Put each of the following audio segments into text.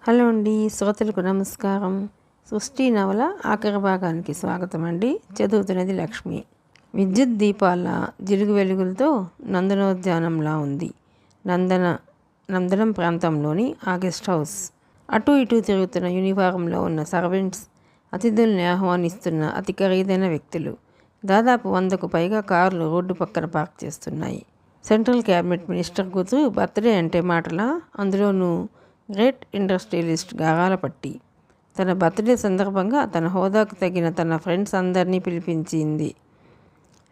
Hello అండి, శ్రోతలకు నమస్కారం. సృష్టి నవల ఆఖరి భాగానికి స్వాగతం అండి. చదువుతున్నది లక్ష్మి. విద్యుత్ దీపాల జిలుగు వెలుగులతో నందనోద్యానంలా ఉంది నందనం ప్రాంతంలోని ఆ గెస్ట్ హౌస్. అటు ఇటు తిరుగుతున్న యూనిఫారంలో ఉన్న సర్వెంట్స్, అతిథుల్ని ఆహ్వానిస్తున్న అతి ఖరీదైన వ్యక్తులు. దాదాపు 100కు పైగా కార్లు రోడ్డు పక్కన పార్క్ చేస్తున్నాయి. సెంట్రల్ క్యాబినెట్ మినిస్టర్ కూతురు బర్త్డే అంటే మాటలా, అందులోనూ గ్రేట్ ఇండస్ట్రియలిస్ట్ గారాల పట్టి. తన బర్త్డే సందర్భంగా తన హోదాకు తగిన తన ఫ్రెండ్స్ అందరినీ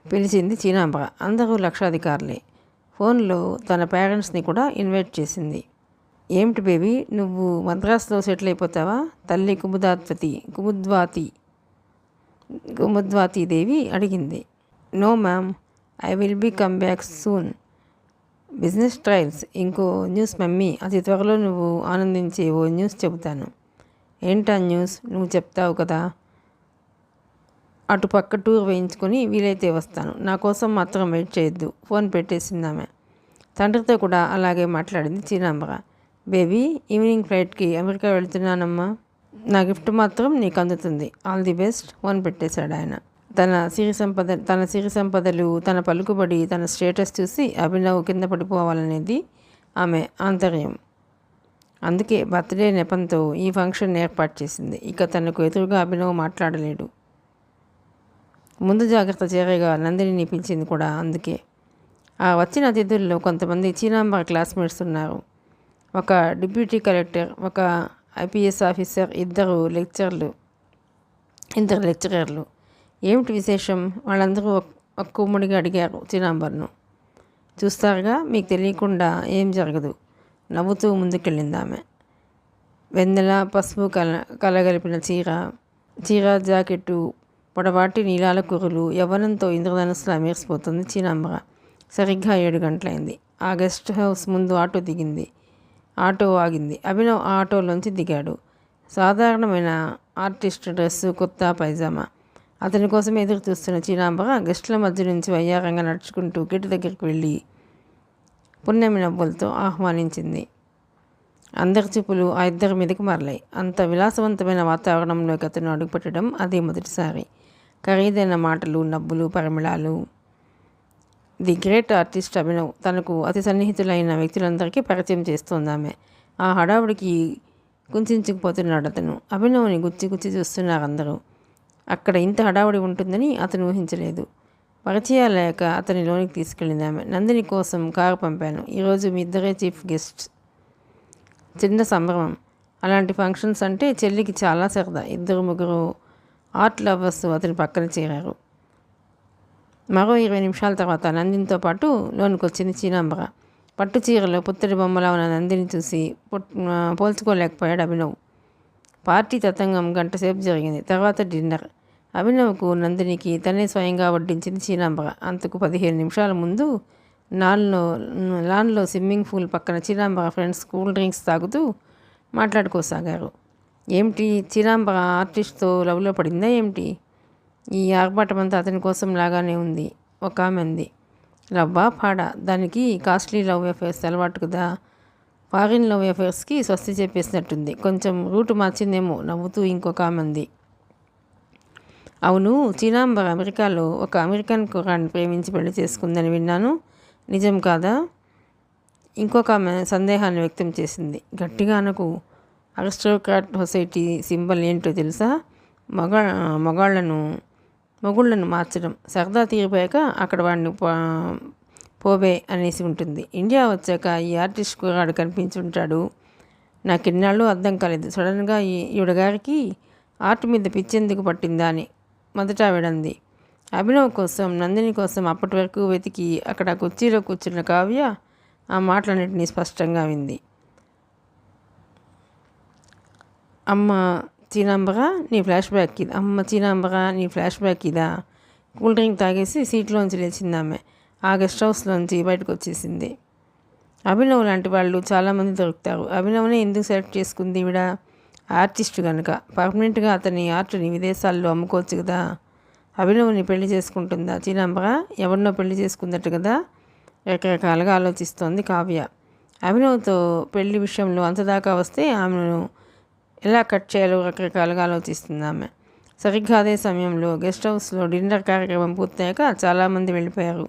పిలిచింది చీనాంబర. అందరూ లక్షాధికారులే. ఫోన్లో తన పేరెంట్స్ని కూడా ఇన్వైట్ చేసింది. ఏమిటి బేబీ, నువ్వు మద్రాసులో సెటిల్ అయిపోతావా? తల్లి కుముద్వాతి దేవి అడిగింది. No ma'am, I will be come back soon. Business trials. ఇంకో న్యూస్ మమ్మీ, అతి త్వరలో నువ్వు ఆనందించే ఓ న్యూస్ చెబుతాను. ఏంటా న్యూస్? నువ్వు చెప్తావు కదా. అటు పక్క టూర్ వేయించుకొని వీలైతే వస్తాను. నా కోసం మాత్రం వెయిట్ చేయొద్దు. ఫోన్ పెట్టేసిందామె. తండ్రితో కూడా అలాగే మాట్లాడింది చీనాంబర. బేబీ, ఈవినింగ్ ఫ్లైట్కి అమెరికా వెళ్తున్నానమ్మా. నా గిఫ్ట్ మాత్రం నీకు అందుతుంది. All the best. ఫోన్ పెట్టేశాడు ఆయన. తన సిరి సంపదలు, తన పలుకుబడి, తన స్టేటస్ చూసి అభినవ్ కింద పడిపోవాలనేది ఆమె ఆంతర్యం. అందుకే బర్త్డే నెపంతో ఈ ఫంక్షన్ ఏర్పాటు చేసింది. ఇక తనకు ఎదురుగా అభినవ్ మాట్లాడలేడు. ముందు జాగ్రత్త చర్యగా నందినిని పిలిచింది కూడా అందుకే. ఆ వచ్చిన అతిథుల్లో కొంతమంది చీనాంబర క్లాస్మేట్స్ ఉన్నారు. ఒక డిప్యూటీ కలెక్టర్, ఒక IPS ఆఫీసర్, ఇద్దరు లెక్చరర్లు. ఏమిటి విశేషం? వాళ్ళందరూ ఒక్కముడిగా అడిగారు చీనాంబర్ను. చూస్తారుగా, మీకు తెలియకుండా ఏం జరగదు. నవ్వుతూ ముందుకెళ్ళింది ఆమె. వెన్నెల, పసుపు కలగలిపిన చీర, జాకెట్టు, పొడవాటి నీలాల కురులు, యవ్వనంతో ఇంద్రధనుస్సులా మెరిసిపోతుంది చీనాంబర. సరిగ్గా 7 గంటలైంది. ఆ గెస్ట్ హౌస్ ముందు ఆటో ఆగింది. అభినవ్ ఆ ఆటోలోంచి దిగాడు. సాధారణమైన ఆర్టిస్ట్ డ్రెస్సు, కుర్తా పైజామా. అతని కోసం ఎదురు చూస్తున్న చీనాంబర గెస్టుల మధ్య నుంచి వయ్యారంగా నడుచుకుంటూ గేటు దగ్గరికి వెళ్ళి పున్నమి నవ్వులతో ఆహ్వానించింది. అందరి చూపులు ఆ ఇద్దరి మీదకి మరలాయి. అంత విలాసవంతమైన వాతావరణంలోకి అతను అడుగుపెట్టడం అదే మొదటిసారి. ఖరీదైన మాటలు, నవ్వులు, పరిమళాలు. ది గ్రేట్ ఆర్టిస్ట్ అభినవ్ తనకు అతి సన్నిహితులైన వ్యక్తులందరికీ పరిచయం చేస్తోందామె. ఆ హడావుడికి కుంచుకుపోతున్నాడు అతను. అభినవ్ని గుచ్చి చూస్తున్నారు అందరూ. అక్కడ ఇంత హడావుడి ఉంటుందని అతను ఊహించలేదు. పరిచయాలు లేక అతని లోనికి తీసుకెళ్ళింది ఆమె. నందిని కోసం కారు పంపాను. ఈరోజు మీ ఇద్దరే చీఫ్ గెస్ట్స్. చిన్న సంభ్రమం. అలాంటి ఫంక్షన్స్ అంటే చెల్లికి చాలా సరదా. 2-3 ఆర్ట్ లవర్స్ అతని పక్కన చేరారు. మరో 20 నిమిషాల తర్వాత నందినితో పాటు లోనికి వచ్చింది చీనాంబర. పట్టు చీరలో పుత్తడి బొమ్మలా ఉన్న నందిని చూసి పోల్చుకోలేకపోయాడు అభినవ్. పార్టీ తతంగం గంటసేపు జరిగింది. తర్వాత డిన్నర్. అభినవ్కు, నందినికి తనే స్వయంగా వడ్డించింది చీనాంబర. అంతకు 15 నిమిషాల ముందు లాన్లో స్విమ్మింగ్ పూల్ పక్కన చీనాంబర ఫ్రెండ్స్ కూల్ డ్రింక్స్ తాగుతూ మాట్లాడుకోసాగారు. ఏమిటి, చీనాంబర ఆర్టిస్ట్తో లవ్లో పడిందా ఏమిటి? ఈ ఆర్భాటమంతా అతని కోసం లాగానే ఉంది, ఒక ఆమె అంది. లవ్వా పాడా? దానికి కాస్ట్లీ లవ్ అఫేర్స్ అలవాటు కదా. ఫారిన్ లవ్ అఫేర్స్కి స్వస్తి చెప్పేసినట్టుంది. కొంచెం రూటు మార్చిందేమో, నవ్వుతూ ఇంకొక ఆమె అంది. అవును, చీనాంబర అమెరికాలో ఒక అమెరికన్ కుర్రాన్ని ప్రేమించి పెళ్లి చేసుకుందని విన్నాను. నిజం కాదా? ఇంకొక ఆమె సందేహాన్ని వ్యక్తం చేసింది. గట్టిగా అనకు. అరిస్టోక్రాట్ సొసైటీ సింబల్ ఏంటో తెలుసా? మొగుళ్లను మార్చడం. సరదా తీరిపోయాక అక్కడ వాడిని పోవే అనేసి ఉంటుంది. ఇండియా వచ్చాక ఈ ఆర్టిస్ట్ కుర్రాడు కనిపించుంటాడు. నాకు ఇన్నాళ్ళు అర్థం కాలేదు. సడన్గా ఈవిడగారికి ఆర్ట్ మీద పిచ్చెందుకు పట్టిందా అని మొదట ఆవిడంది. అభినవ్ కోసం, నందిని కోసం అప్పటి వరకు వెతికి అక్కడ కుర్చీలో కూర్చున్న కావ్య ఆ మాటలన్నింటినీ స్పష్టంగా వింది. అమ్మ చీనాంబర, నీ ఫ్లాష్ బ్యాక్ ఇదా? కూల్ డ్రింక్ తాగేసి సీట్లోంచి లేచిందామె. ఆ గెస్ట్ హౌస్లోంచి బయటకు వచ్చేసింది. అభినవ్ లాంటి వాళ్ళు చాలామంది దొరుకుతారు. అభినవ్నే ఎందుకు సెలెక్ట్ చేసుకుంది ఈవిడ? ఆర్టిస్ట్ కనుక. పర్మనెంట్గా అతని ఆర్ట్ని విదేశాల్లో అమ్ముకోవచ్చు కదా. అభినవ్ని పెళ్లి చేసుకుంటుందా చీనాంబర? ఎవరినో పెళ్లి చేసుకుందట్టు కదా. రకరకాలుగా ఆలోచిస్తోంది కావ్య. అభినవ్తో పెళ్లి విషయంలో అంతదాకా వస్తే ఆమెను ఎలా కట్ చేయాలో రకరకాలుగా ఆలోచిస్తుంది ఆమె. సరిగ్గా అదే సమయంలో గెస్ట్ హౌస్లో డిన్నర్ కార్యక్రమం పూర్తయ్యాక చాలామంది వెళ్ళిపోయారు.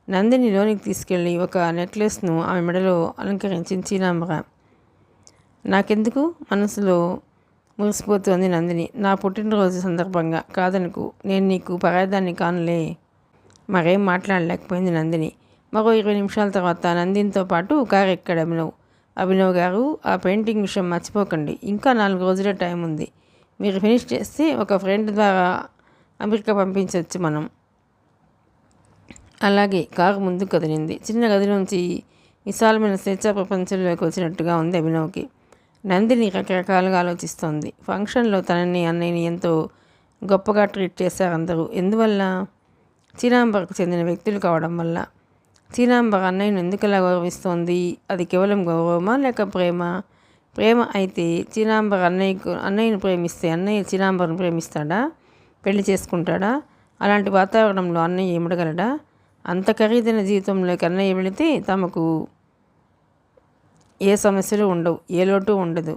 నందిని లోనికి తీసుకెళ్ళి ఒక నెక్లెస్ను ఆమె మెడలో అలంకరించింది చీనాంబర. నాకెందుకు మనసులో మురిసిపోతోంది నందిని. నా పుట్టినరోజు సందర్భంగా కాదనుకు, నేను నీకు పరాయిదాన్ని కానులే. మరేం మాట్లాడలేకపోయింది నందిని. మరో 20 నిమిషాల తర్వాత నందినితో పాటు కారు ఎక్కాడు అభినవ్. అభినవ్ గారు, ఆ పెయింటింగ్ విషయం మర్చిపోకండి. ఇంకా 4 రోజులే టైం ఉంది. మీరు ఫినిష్ చేస్తే ఒక ఫ్రెండ్ ద్వారా అమెరికా పంపించవచ్చు మనం. అలాగే. కారు ముందుకు కదిలింది. చిన్న గది నుంచి విశాలమైన స్వేచ్ఛా ప్రపంచంలోకి వచ్చినట్టుగా ఉంది అభినవ్కి. నందిని రకరకాలుగా ఆలోచిస్తోంది. ఫంక్షన్లో తనని అన్నయ్యని ఎంతో గొప్పగా ట్రీట్ చేశారు అందరూ. ఎందువల్ల? చీనాంబరకు చెందిన వ్యక్తులు కావడం వల్ల. చీనాంబర అన్నయ్యను ఎందుకలా గౌరవిస్తోంది? అది కేవలం గౌరవమా లేక ప్రేమ? ప్రేమ అయితే చీనాంబర అన్నయ్యను ప్రేమిస్తే అన్నయ్య చీనాంబరను ప్రేమిస్తాడా? పెళ్లి చేసుకుంటాడా? అలాంటి వాతావరణంలో అన్నయ్య ఇమడగలడా? అంత ఖరీదైన జీవితంలోకి అన్నయ్య వెళితే తమకు ఏ సమస్యలు ఉండవు, ఏ లోటు ఉండదు.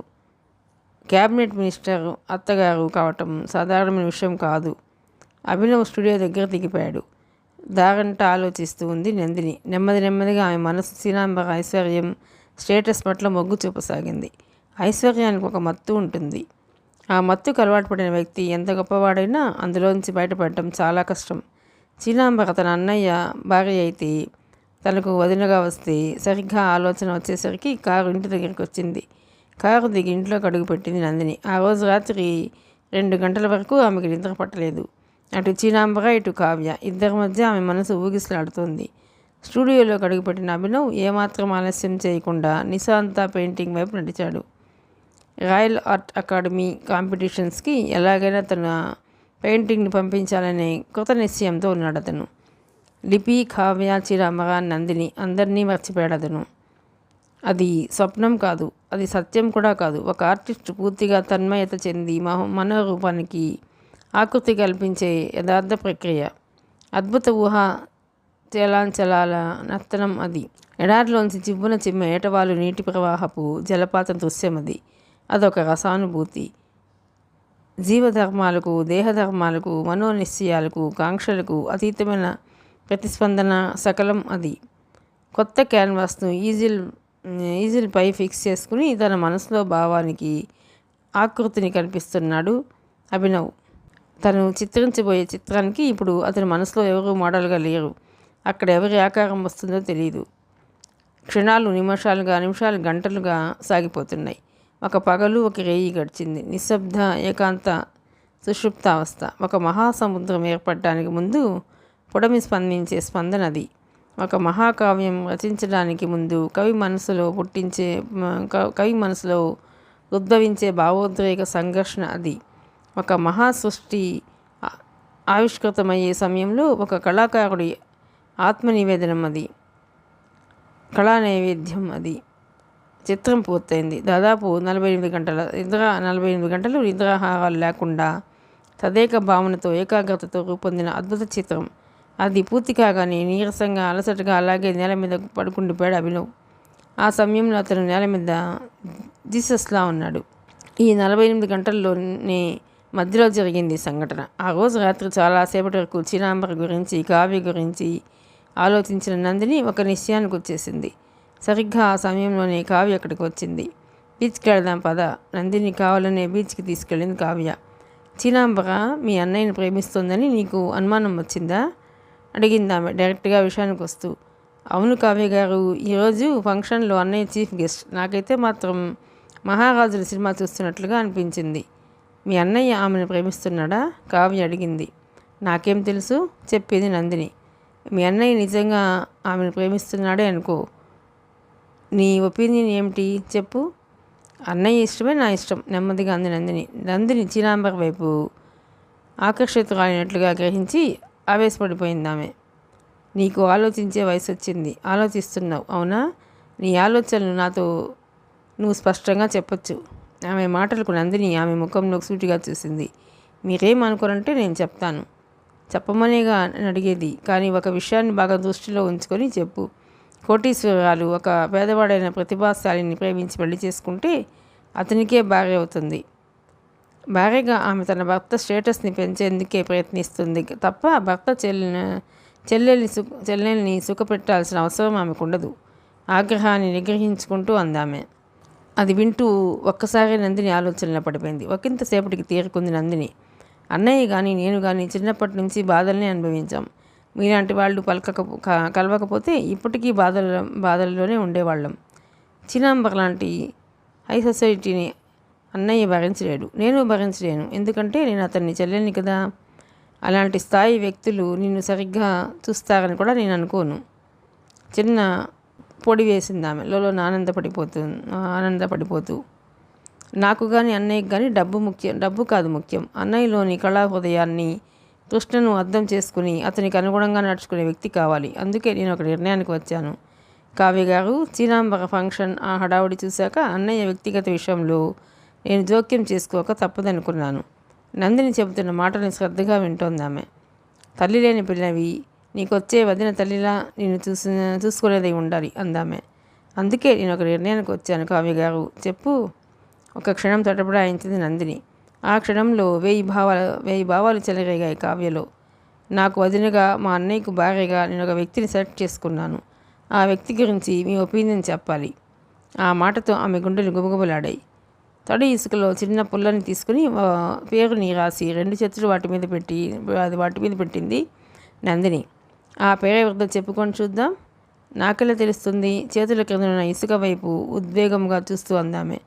క్యాబినెట్ మినిస్టర్ అత్తగారు కావటం సాధారణమైన విషయం కాదు. అభినవ్ స్టూడియో దగ్గర దిగిపోయాడు. దారంట ఆలోచిస్తూ ఉంది నందిని. నెమ్మదిగా ఆమె మనసు చీనాంబర ఐశ్వర్యం, స్టేటస్ పట్ల మొగ్గు చూపసాగింది. ఐశ్వర్యానికి ఒక మత్తు ఉంటుంది. ఆ మత్తుకు అలవాటు పడిన వ్యక్తి ఎంత గొప్పవాడైనా అందులోంచి బయటపడటం చాలా కష్టం. చీనాంబర తన అన్నయ్య భార్య అయితే తనకు వదినగా వస్తే సరిగ్గా ఆలోచన వచ్చేసరికి కారు ఇంటి దగ్గరికి వచ్చింది. కారు దిగి ఇంట్లోకి అడుగుపెట్టింది నందిని. ఆ రోజు రాత్రి 2 గంటల వరకు ఆమెకు నిద్ర పట్టలేదు. అటు చీనాంబర, ఇటు కావ్య ఇద్దరి మధ్య ఆమె మనసు ఊగిసలాడుతోంది. స్టూడియోలోకి అడుగుపెట్టిన అభినవ్ ఏమాత్రం ఆలస్యం చేయకుండా నిశాంత పెయింటింగ్ వైపు నడిచాడు. రాయల్ ఆర్ట్ అకాడమీ కాంపిటీషన్స్కి ఎలాగైనా తన పెయింటింగ్ని పంపించాలనే కృత నిశ్చయంతో ఉన్నాడు అతను. లిపి, కావ్య, చీనాంబర, నందిని అందరినీ మర్చిపోయాడు అతను. అది స్వప్నం కాదు, అది సత్యం కూడా కాదు. ఒక ఆర్టిస్ట్ పూర్తిగా తన్మయత చెంది మనోరూపానికి ఆకృతి కల్పించే యథార్థ ప్రక్రియ. అద్భుత ఊహ చలాంచలాల నర్తనం అది. ఎడారిలోంచి చివ్వున చిమ్మ ఏటవాలు నీటి ప్రవాహపు జలపాతం దృశ్యం అది. అదొక రసానుభూతి. జీవధర్మాలకు, దేహధర్మాలకు, మనోనిశ్చయాలకు, కాంక్షలకు అతీతమైన ప్రతిస్పందన సకలం అది. కొత్త క్యాన్వాస్ను ఈజిల్పై ఫిక్స్ చేసుకుని తన మనసులో భావానికి ఆకృతిని కల్పిస్తున్నాడు అభినవ్. తను చిత్రించబోయే చిత్రానికి ఇప్పుడు అతని మనసులో ఎవరు మోడల్గా లేరు. అక్కడ ఎవరి ఆకారం వస్తుందో తెలియదు. క్షణాలు నిమిషాలు గంటలుగా సాగిపోతున్నాయి. ఒక పగలు, ఒక రేయి గడిచింది. నిశ్శబ్ద ఏకాంత సుషుప్తావస్థ. ఒక మహాసముద్రం ఏర్పడటానికి ముందు పొడమి స్పందించే స్పందన అది. ఒక మహాకావ్యం రచించడానికి ముందు కవి మనసులో ఉద్భవించే భావోద్రేక సంఘర్షణ అది. ఒక మహాసృష్టి ఆవిష్కృతమయ్యే సమయంలో ఒక కళాకారుడి ఆత్మనివేదనం అది, కళా నైవేద్యం అది. చిత్రం పూర్తయింది. దాదాపు 48 గంటలు నిద్రాహారాలు లేకుండా తదేక భావనతో, ఏకాగ్రతతో రూపొందిన అద్భుత చిత్రం. అది పూర్తి కాగానే నీరసంగా, అలసటగా అలాగే నేల మీద పడుకుండిపోయాడు అభినవ్. ఆ సమయంలో అతను నేల మీద జీసస్లా ఉన్నాడు. ఈ 48 గంటల్లోనే మధ్యలో జరిగింది సంఘటన. ఆ రోజు రాత్రి చాలాసేపటి వరకు చీనాంబర గురించి, కావ్య గురించి ఆలోచించిన నందిని ఒక నిశ్చయానికి వచ్చేసింది. సరిగ్గా ఆ సమయంలోనే కావ్య అక్కడికి వచ్చింది. బీచ్కి వెళదాం పద. నందిని కావాలనే బీచ్కి తీసుకెళ్ళింది కావ్య. చీనాంబర మీ అన్నయ్యని ప్రేమిస్తోందని నీకు అనుమానం వచ్చిందా? అడిగింది ఆమె డైరెక్ట్గా విషయానికి వస్తూ. అవును కావ్య గారు, ఈరోజు ఫంక్షన్లో అన్నయ్య చీఫ్ గెస్ట్. నాకైతే మాత్రం మహారాజుల సినిమా చూస్తున్నట్లుగా అనిపించింది. మీ అన్నయ్య ఆమెను ప్రేమిస్తున్నాడా? కావ్య అడిగింది. నాకేం తెలుసు, చెప్పింది నందిని. మీ అన్నయ్య నిజంగా ఆమెను ప్రేమిస్తున్నాడే అనుకో. నీ ఒపీనియన్ ఏమిటి చెప్పు. అన్నయ్య ఇష్టమే నా ఇష్టం, నెమ్మదిగా అంది నందిని. నందిని చీనాంబర వైపు ఆకర్షితురాలినట్లుగా గ్రహించి ఆవేశపడిపోయింది ఆమె. నీకు ఆలోచించే వయసు వచ్చింది, ఆలోచిస్తున్నావు అవునా? నీ ఆలోచనలు నాతో నువ్వు స్పష్టంగా చెప్పొచ్చు. ఆమె మాటలకు నందిని ఆమె ముఖంలోకి సూటిగా చూసింది. మీరేం అనుకోరంటే నేను చెప్తాను. చెప్పమనేగా అడిగేది, కానీ ఒక విషయాన్ని బాగా దృష్టిలో ఉంచుకొని చెప్పు. కోటీశ్వరాలు ఒక పేదవాడైన ప్రతిభాశాలిని ప్రేమించి పెళ్లి చేసుకుంటే అతనికే భార్య అవుతుంది. భార్యగా ఆమె తన భర్త స్టేటస్ని పెంచేందుకే ప్రయత్నిస్తుంది తప్ప భర్త చెల్లెల్ని సుఖపెట్టాల్సిన అవసరం ఆమెకు ఉండదు. ఆగ్రహాన్ని నిగ్రహించుకుంటూ అందామె. అది వింటూ ఒక్కసారి నందిని ఆలోచనలో పడిపోయింది. ఒకంతసేపటికి తీరుకుంది నందిని. అన్నయ్య కానీ నేను కానీ చిన్నప్పటి నుంచి బాధల్ని అనుభవించాం. మీలాంటి వాళ్ళు కలవకపోతే ఇప్పటికీ బాధల్లోనే ఉండేవాళ్ళం. చిన్నాంబర్ లాంటి హై సొసైటీని అన్నయ్య భరించలేడు, నేను భరించలేను. ఎందుకంటే నేను అతన్ని చెల్లెల్ని కదా. అలాంటి స్థాయి వ్యక్తులు నిన్ను సరిగ్గా చూస్తారని కూడా నేను అనుకోను. చిన్న పొడి వేసింది ఆమె లోలోన ఆనందపడిపోతూ. నాకు కానీ అన్నయ్యకి కానీ డబ్బు కాదు ముఖ్యం. అన్నయ్యలోని కళా హృదయాన్ని, కృష్ణను అర్థం చేసుకుని అతనికి అనుగుణంగా నడుచుకునే వ్యక్తి కావాలి. అందుకే నేను ఒక నిర్ణయానికి వచ్చాను. కావ్య గారు, చీనాంబర ఫంక్షన్ ఆ హడావుడి చూశాక అన్నయ్య వ్యక్తిగత విషయంలో నేను జోక్యం చేసుకోక తప్పదనుకున్నాను. నందిని చెబుతున్న మాటని శ్రద్ధగా వింటోంది ఆమె. తల్లి లేని పిల్లవి, నీకొచ్చే వదిన తల్లిలా నేను చూసుకునేది ఉండాలి అందామె. అందుకే నేను ఒక నిర్ణయానికి వచ్చాను కావ్య గారు. చెప్పు. ఒక క్షణం తటపడాయించింది నందిని. ఆ క్షణంలో 1000 భావాలు చెలరేగాయి కావ్యలో. నాకు వదినగా, మా అన్నయ్యకు భార్యగా నేను ఒక వ్యక్తిని సెలెక్ట్ చేసుకున్నాను. ఆ వ్యక్తి గురించి మీ ఒపీనియన్ చెప్పాలి. ఆ మాటతో ఆమె గుండెలు గుబగుబలాడాయి. తడి ఇసుకలో చిన్న పుల్లని తీసుకుని పేరుని రాసి 2 చేతులు వాటి మీద పెట్టింది నందిని. ఆ పేరెవరిదో చెప్పుకొని చూద్దాం. నాకెలా తెలుస్తుంది? చేతుల క్రిందనున్న ఇసుక వైపు ఉద్వేగంగా చూస్తూ అందామె.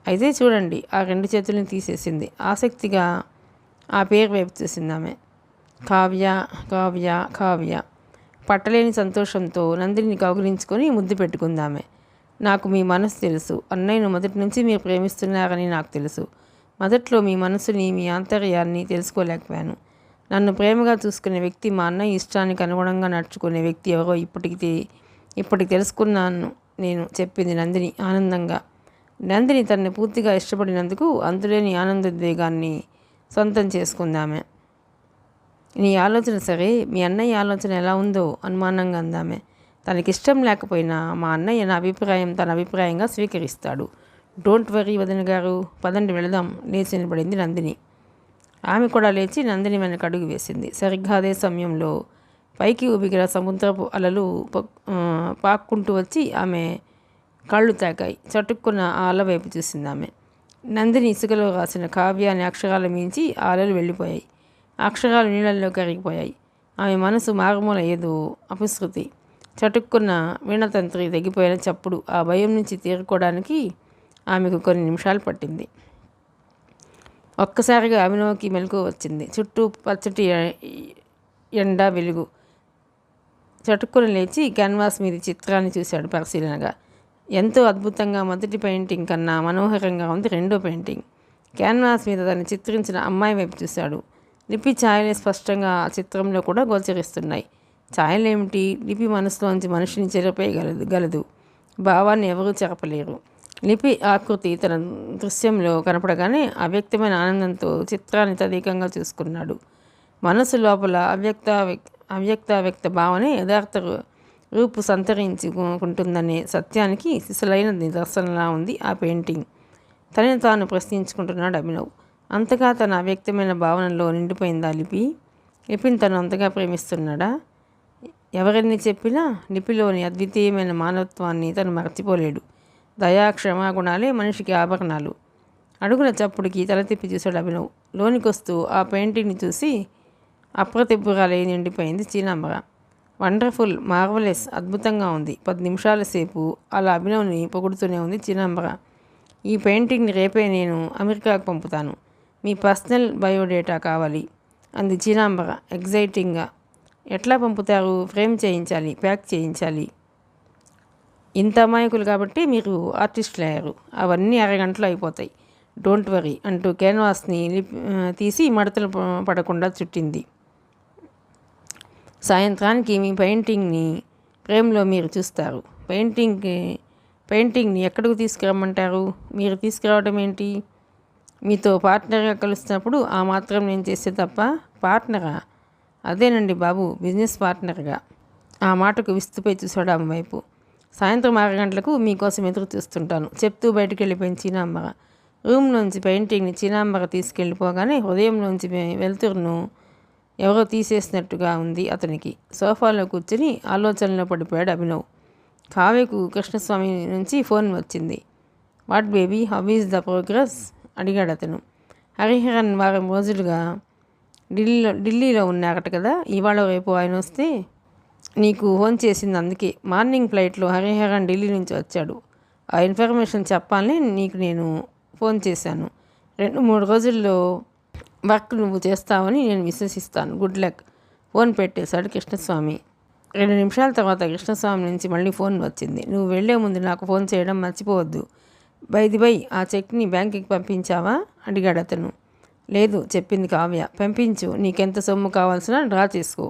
అయితే చూడండి. ఆ 2 చేతులను తీసేసింది. ఆసక్తిగా ఆ పేరు వైపు చూసింది ఆమె. కావ్య కావ్య కావ్య. పట్టలేని సంతోషంతో నందిని కౌగిలించుకొని ముద్దు పెట్టుకుందామె. నాకు మీ మనసు తెలుసు. అన్నయ్యను మొదటి నుంచి మీరు ప్రేమిస్తున్నారని నాకు తెలుసు. మొదట్లో మీ మనసుని, మీ ఆంతర్యాన్ని తెలుసుకోలేకపోయాను. నన్ను ప్రేమగా చూసుకునే వ్యక్తి, మా అన్నయ్య ఇష్టానికి అనుగుణంగా నడుచుకునే వ్యక్తి ఎవరో ఇప్పటికి తెలుసుకున్నాను నేను, చెప్పింది నందిని ఆనందంగా. నందిని తనని పూర్తిగా ఇష్టపడినందుకు అంతులేని ఆనందోద్వేగాన్ని సొంతం చేసుకుందామె. నీ ఆలోచన సరే, మీ అన్నయ్య ఆలోచన ఎలా ఉందో అనుమానంగా అందామె. తనకిష్టం లేకపోయినా మా అన్నయ్య తన అభిప్రాయంగా స్వీకరిస్తాడు. డోంట్ వరీ వదిన గారు, పదండి వెళదాం. లేచి నిలబడింది నందిని. ఆమె కూడా లేచి నందిని వెనక అడుగు వేసింది. సరిగ్గా అదే సమయంలో పైకి ఊబిగిన సముద్రపు అలలు పాక్కుంటూ వచ్చి ఆమె కళ్ళు తాకాయి. చటుక్కున్న ఆ అల వైపు చూసింది ఆమె. నందిని ఇసుకలో రాసిన కావ్య అనే అక్షరాల మించి ఆ అలలు వెళ్ళిపోయాయి. అక్షరాలు నీళ్ళల్లో కరిగిపోయాయి. ఆమె మనసు మారుమూల ఏదో అపశృతి. చటుక్కున్న వీణతంత్రి తెగిపోయిన చప్పుడు. ఆ భయం నుంచి తేరుకోవడానికి ఆమెకు కొన్ని నిమిషాలు పట్టింది. ఒక్కసారిగా అభినవ్కి మెలకువ వచ్చింది. చుట్టూ పచ్చటి ఎండ వెలుగు. చటుక్కున లేచి క్యాన్వాస్ మీద చిత్రాన్ని చూశాడు పరిశీలనగా. ఎంతో అద్భుతంగా మొదటి పెయింటింగ్ కన్నా మనోహరంగా ఉంది రెండో పెయింటింగ్. క్యాన్వాస్ మీద దాన్ని చిత్రించిన అమ్మాయి వైపు చూశాడు. లిపి ఛాయలే స్పష్టంగా ఆ చిత్రంలో కూడా గోచరిస్తున్నాయి. ఛాయలేమిటి? లిపి మనసులోంచి మనిషిని చెరిపేయగలదు. భావాన్ని ఎవరూ చెరపలేరు. లిపి ఆకృతి తన దృశ్యంలో కనపడగానే అవ్యక్తమైన ఆనందంతో చిత్రాన్ని తదేకంగా చూసుకున్నాడు. మనసు లోపల వ్యక్త భావనే యథార్థ రూపు సంతరించుకుంటుందనే సత్యానికి సిసలైన నిదర్శనలా ఉంది ఆ పెయింటింగ్. తనని తాను ప్రశ్నించుకుంటున్నాడు అభినవ్. అంతగా తన అవ్యక్తమైన భావనలో నిండిపోయిందా లిపిని తను అంతగా ప్రేమిస్తున్నాడా? ఎవరిని చెప్పినా లిపిలోని అద్వితీయమైన మానవత్వాన్ని తను మర్చిపోలేడు. దయా క్షమాగుణాలే మనిషికి ఆభరణాలు. అడుగుల చప్పుడుకి తల తిప్పి చూశాడు అభినవ్. లోనికొస్తూ ఆ పెయింటింగ్ని చూసి అప్రతిభురాలై నిండిపోయింది చీనాంబర. వండర్ఫుల్, మార్వలెస్, అద్భుతంగా ఉంది. 10 నిమిషాల సేపు అలా అభినవ్ని పొగుడుతూనే ఉంది చీనాంబర. ఈ పెయింటింగ్ని రేపే నేను అమెరికాకు పంపుతాను. మీ పర్సనల్ బయోడేటా కావాలి అంది చీనాంబర ఎగ్జైటింగ్గా. ఎట్లా పంపుతారు? ఫ్రేమ్ చేయించాలి, ప్యాక్ చేయించాలి. ఇంత అమాయకులు కాబట్టి మీరు ఆర్టిస్టులు అయ్యారు. అవన్నీ అరగంటలో అయిపోతాయి. డోంట్ వరీ అంటూ క్యాన్వాస్ని తీసి మడతలు పడకుండా చుట్టింది. సాయంత్రానికి మీ పెయింటింగ్ని ఫ్రేమ్లో మీరు చూస్తారు. పెయింటింగ్ని ఎక్కడికి తీసుకురమ్మంటారు? మీరు తీసుకురావడం ఏంటి? మీతో పార్ట్నర్గా కలుస్తున్నప్పుడు ఆ మాత్రం నేను చేసే తప్ప. పార్ట్నరా? అదేనండి బాబు, బిజినెస్ పార్ట్నర్గా. ఆ మాటకు విస్తుపై చూశాడు ఆమె వైపు. సాయంత్రం 6 గంటలకు మీకోసం ఎదురు చూస్తుంటాను చెప్తూ బయటకు వెళ్ళిపోయింది చీనాంబర. రూమ్లోంచి పెయింటింగ్ని చినాంబర తీసుకెళ్ళిపోగానే హృదయంలోంచి వెలుతురును ఎవరో తీసేసినట్టుగా ఉంది అతనికి. సోఫాలో కూర్చుని ఆలోచనలో పడిపోయాడు అభినవ్. కావ్యకు కృష్ణస్వామి నుంచి ఫోన్ వచ్చింది. What baby, how is the progress అడిగాడు అతను. హరిహరన్ వారం రోజులుగా ఢిల్లీలో ఉన్నారట కదా, ఇవాళ రేపు ఆయన వస్తే నీకు ఫోన్ చేసింది అందుకే. మార్నింగ్ ఫ్లైట్లో హరిహరన్ ఢిల్లీ నుంచి వచ్చాడు. ఆ ఇన్ఫర్మేషన్ చెప్పాలని నీకు నేను ఫోన్ చేశాను. 2-3 రోజుల్లో వర్క్ నువ్వు చేస్తావని నేను విశ్వసిస్తాను. Good luck. ఫోన్ పెట్టేశాడు కృష్ణస్వామి. 2 నిమిషాల తర్వాత కృష్ణస్వామి నుంచి మళ్ళీ ఫోన్ వచ్చింది. నువ్వు వెళ్లే ముందు నాకు ఫోన్ చేయడం మర్చిపోవద్దు. బై ఆ చెక్ని బ్యాంకుకి పంపించావా అడిగాడు అతను. లేదు, చెప్పింది కావ్య. పంపించు, నీకెంత సొమ్ము కావాల్సిన డ్రా చేసుకో.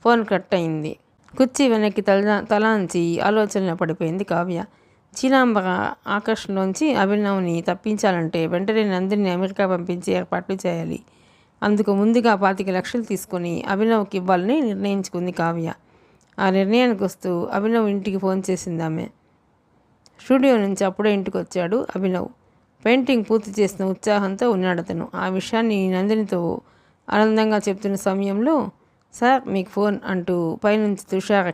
ఫోన్ కట్ అయింది. కుర్చీ వెనక్కి తలాంచి ఆలోచనలో పడిపోయింది కావ్య. చీనాంబర ఆకర్షణలోంచి అభినవ్ని తప్పించాలంటే వెంటనే నందిని అమెరికా పంపించి ఏర్పాట్లు చేయాలి. అందుకు ముందుగా 25 లక్షలు తీసుకుని అభినవ్కి ఇవ్వాలని నిర్ణయించుకుంది కావ్య. ఆ నిర్ణయానికి వస్తూ అభినవ్ ఇంటికి ఫోన్ చేసింది ఆమె. స్టూడియో నుంచి అప్పుడే ఇంటికి వచ్చాడు అభినవ్. పెయింటింగ్ పూర్తి చేసిన ఉత్సాహంతో ఉన్నాడు అతను. ఆ విషయాన్ని నందినితో ఆనందంగా చెప్తున్న సమయంలో సార్ మీకు ఫోన్ అంటూ పైనుంచి తుషార్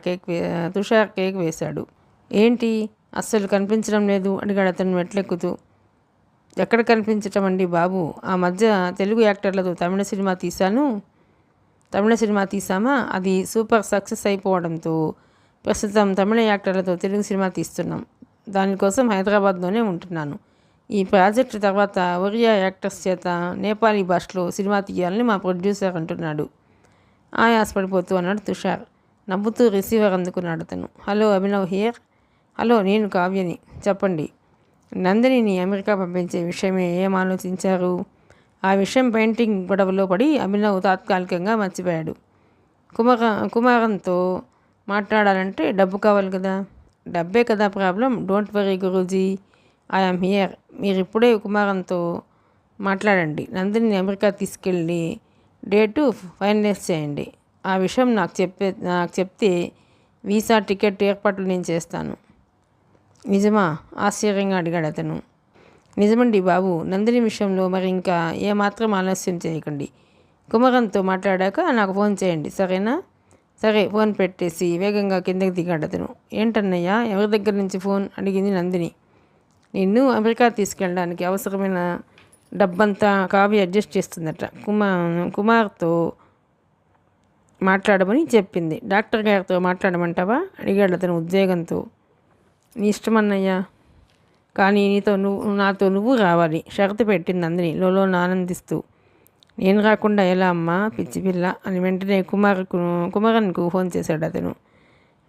కేక్ వేశాడు. ఏంటి, అస్సలు కనిపించడం లేదు అడిగాడు అతను మెట్లెక్కుతూ. ఎక్కడ కనిపించటం అండి బాబు, ఆ మధ్య తెలుగు యాక్టర్లతో తమిళ సినిమా తీసామా, అది సూపర్ సక్సెస్ అయిపోవడంతో ప్రస్తుతం తమిళ యాక్టర్లతో తెలుగు సినిమా తీస్తున్నాం. దానికోసం హైదరాబాద్లోనే ఉంటున్నాను. ఈ ప్రాజెక్టు తర్వాత ఒరియా యాక్టర్స్ చేత నేపాలీ భాషలో సినిమా తీయాలని మా ప్రొడ్యూసర్ అంటున్నాడు. ఆయాసపడిపోతూ అన్నాడు తుషార్. నవ్వుతూ రిసీవర్ అందుకున్నాడు అతను. Hello, Abhinav here. హలో, నేను కావ్యని. చెప్పండి. నందినిని అమెరికా పంపించే విషయమే ఏం ఆలోచించారు? ఆ విషయం పెయింటింగ్ గొడవలో పడి అభినవ్ తాత్కాలికంగా మర్చిపోయాడు. కుమారంతో మాట్లాడాలంటే డబ్బు కావాలి కదా. డబ్బే కదా problem. Don't worry Guruji, I'm here. మీరు ఇప్పుడే కుమారంతో మాట్లాడండి. నందిని అమెరికా తీసుకెళ్ళి డేటు ఫైనలైజ్ చేయండి. ఆ విషయం నాకు చెప్తే వీసా, టికెట్ ఏర్పాట్లు నేను చేస్తాను. నిజమా? ఆశ్చర్యంగా అడిగాడు అతను. నిజమండి బాబు. నందిని విషయంలో మరి ఇంకా ఏమాత్రం ఆలస్యం చేయకండి. కుమారంతో మాట్లాడాక నాకు ఫోన్ చేయండి, సరేనా? సరే. ఫోన్ పెట్టేసి వేగంగా కిందకి దిగాడు అతను. ఏంటన్నయ్యా, ఎవరి దగ్గర నుంచి ఫోన్ అడిగింది నందిని. నిన్ను అమెరికా తీసుకెళ్ళడానికి అవసరమైన డబ్బంతా కావ్య అడ్జస్ట్ చేస్తుందట. కుమార్తో మాట్లాడమని చెప్పింది. డాక్టర్ గారితో మాట్లాడమంటావా అడిగాడు అతను ఉద్వేగంతో. నీ ఇష్టమన్నయ్యా, కానీ నాతో నువ్వు రావాలి షరతు పెట్టింది నందిని లోలోన ఆనందిస్తూ. నేను రాకుండా ఎలా అమ్మా పిచ్చి పిల్ల అని వెంటనే కుమారన్కు ఫోన్ చేశాడు అతను.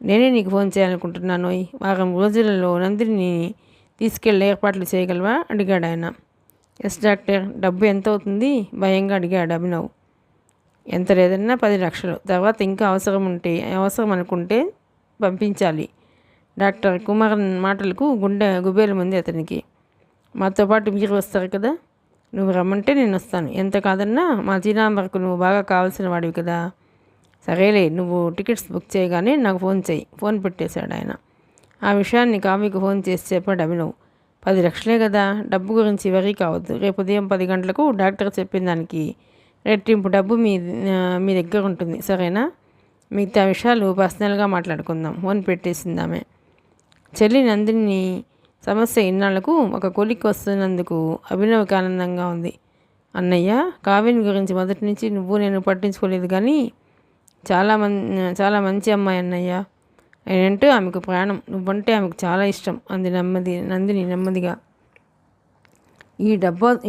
నేనే నీకు ఫోన్ చేయాలనుకుంటున్నాను. వారం రోజులలో నందిని తీసుకెళ్ళి ఏర్పాట్లు చేయగలవా అడిగాడు ఆయన. Yes doctor. డబ్బు ఎంత అవుతుంది భయంగా అడిగాడు అభినవ్. ఎంత లేదన్నా 10 లక్షలు. తర్వాత ఇంకా అవసరం అనుకుంటే పంపించాలి. డాక్టర్ కుమారన్ మాటలకు గుండె గుబేలు మంది అతనికి. మాతో పాటు మీరు వస్తారు కదా. నువ్వు రమ్మంటే నేను వస్తాను. ఎంత కాదన్నా మా చీనాంబరకు నువ్వు బాగా కావాల్సిన వాడివి కదా. సరేలే, నువ్వు టికెట్స్ బుక్ చేయగానే నాకు ఫోన్ చేయి. ఫోన్ పెట్టేశాడు ఆయన. ఆ విషయాన్ని కావ్యకు ఫోన్ చేసి చెప్పాడు అభినవ్. 10 లక్షలే కదా, డబ్బు గురించి వరీ కావద్దు. రేపు ఉదయం 10 గంటలకు డాక్టర్ చెప్పిన దానికి రెట్టింపు డబ్బు మీ దగ్గర ఉంటుంది, సరేనా? మిగతా విషయాలు పర్సనల్గా మాట్లాడుకుందాం. ఫోన్ పెట్టేసింది ఆమె. చెల్లి నందిని సమస్య ఇన్నాళ్లకు ఒక కొలిక్కి వస్తున్నందుకు అభినవ్కి ఆనందంగా ఉంది. అన్నయ్య, కావ్యని గురించి మొదటి నుంచి నేను పట్టించుకోలేదు, కానీ చాలా మంచి అమ్మాయి అన్నయ్య. నేనంటూ ఆమెకు ప్రాణం. నువ్వంటే ఆమెకు చాలా ఇష్టం అంది నందిని నెమ్మదిగా.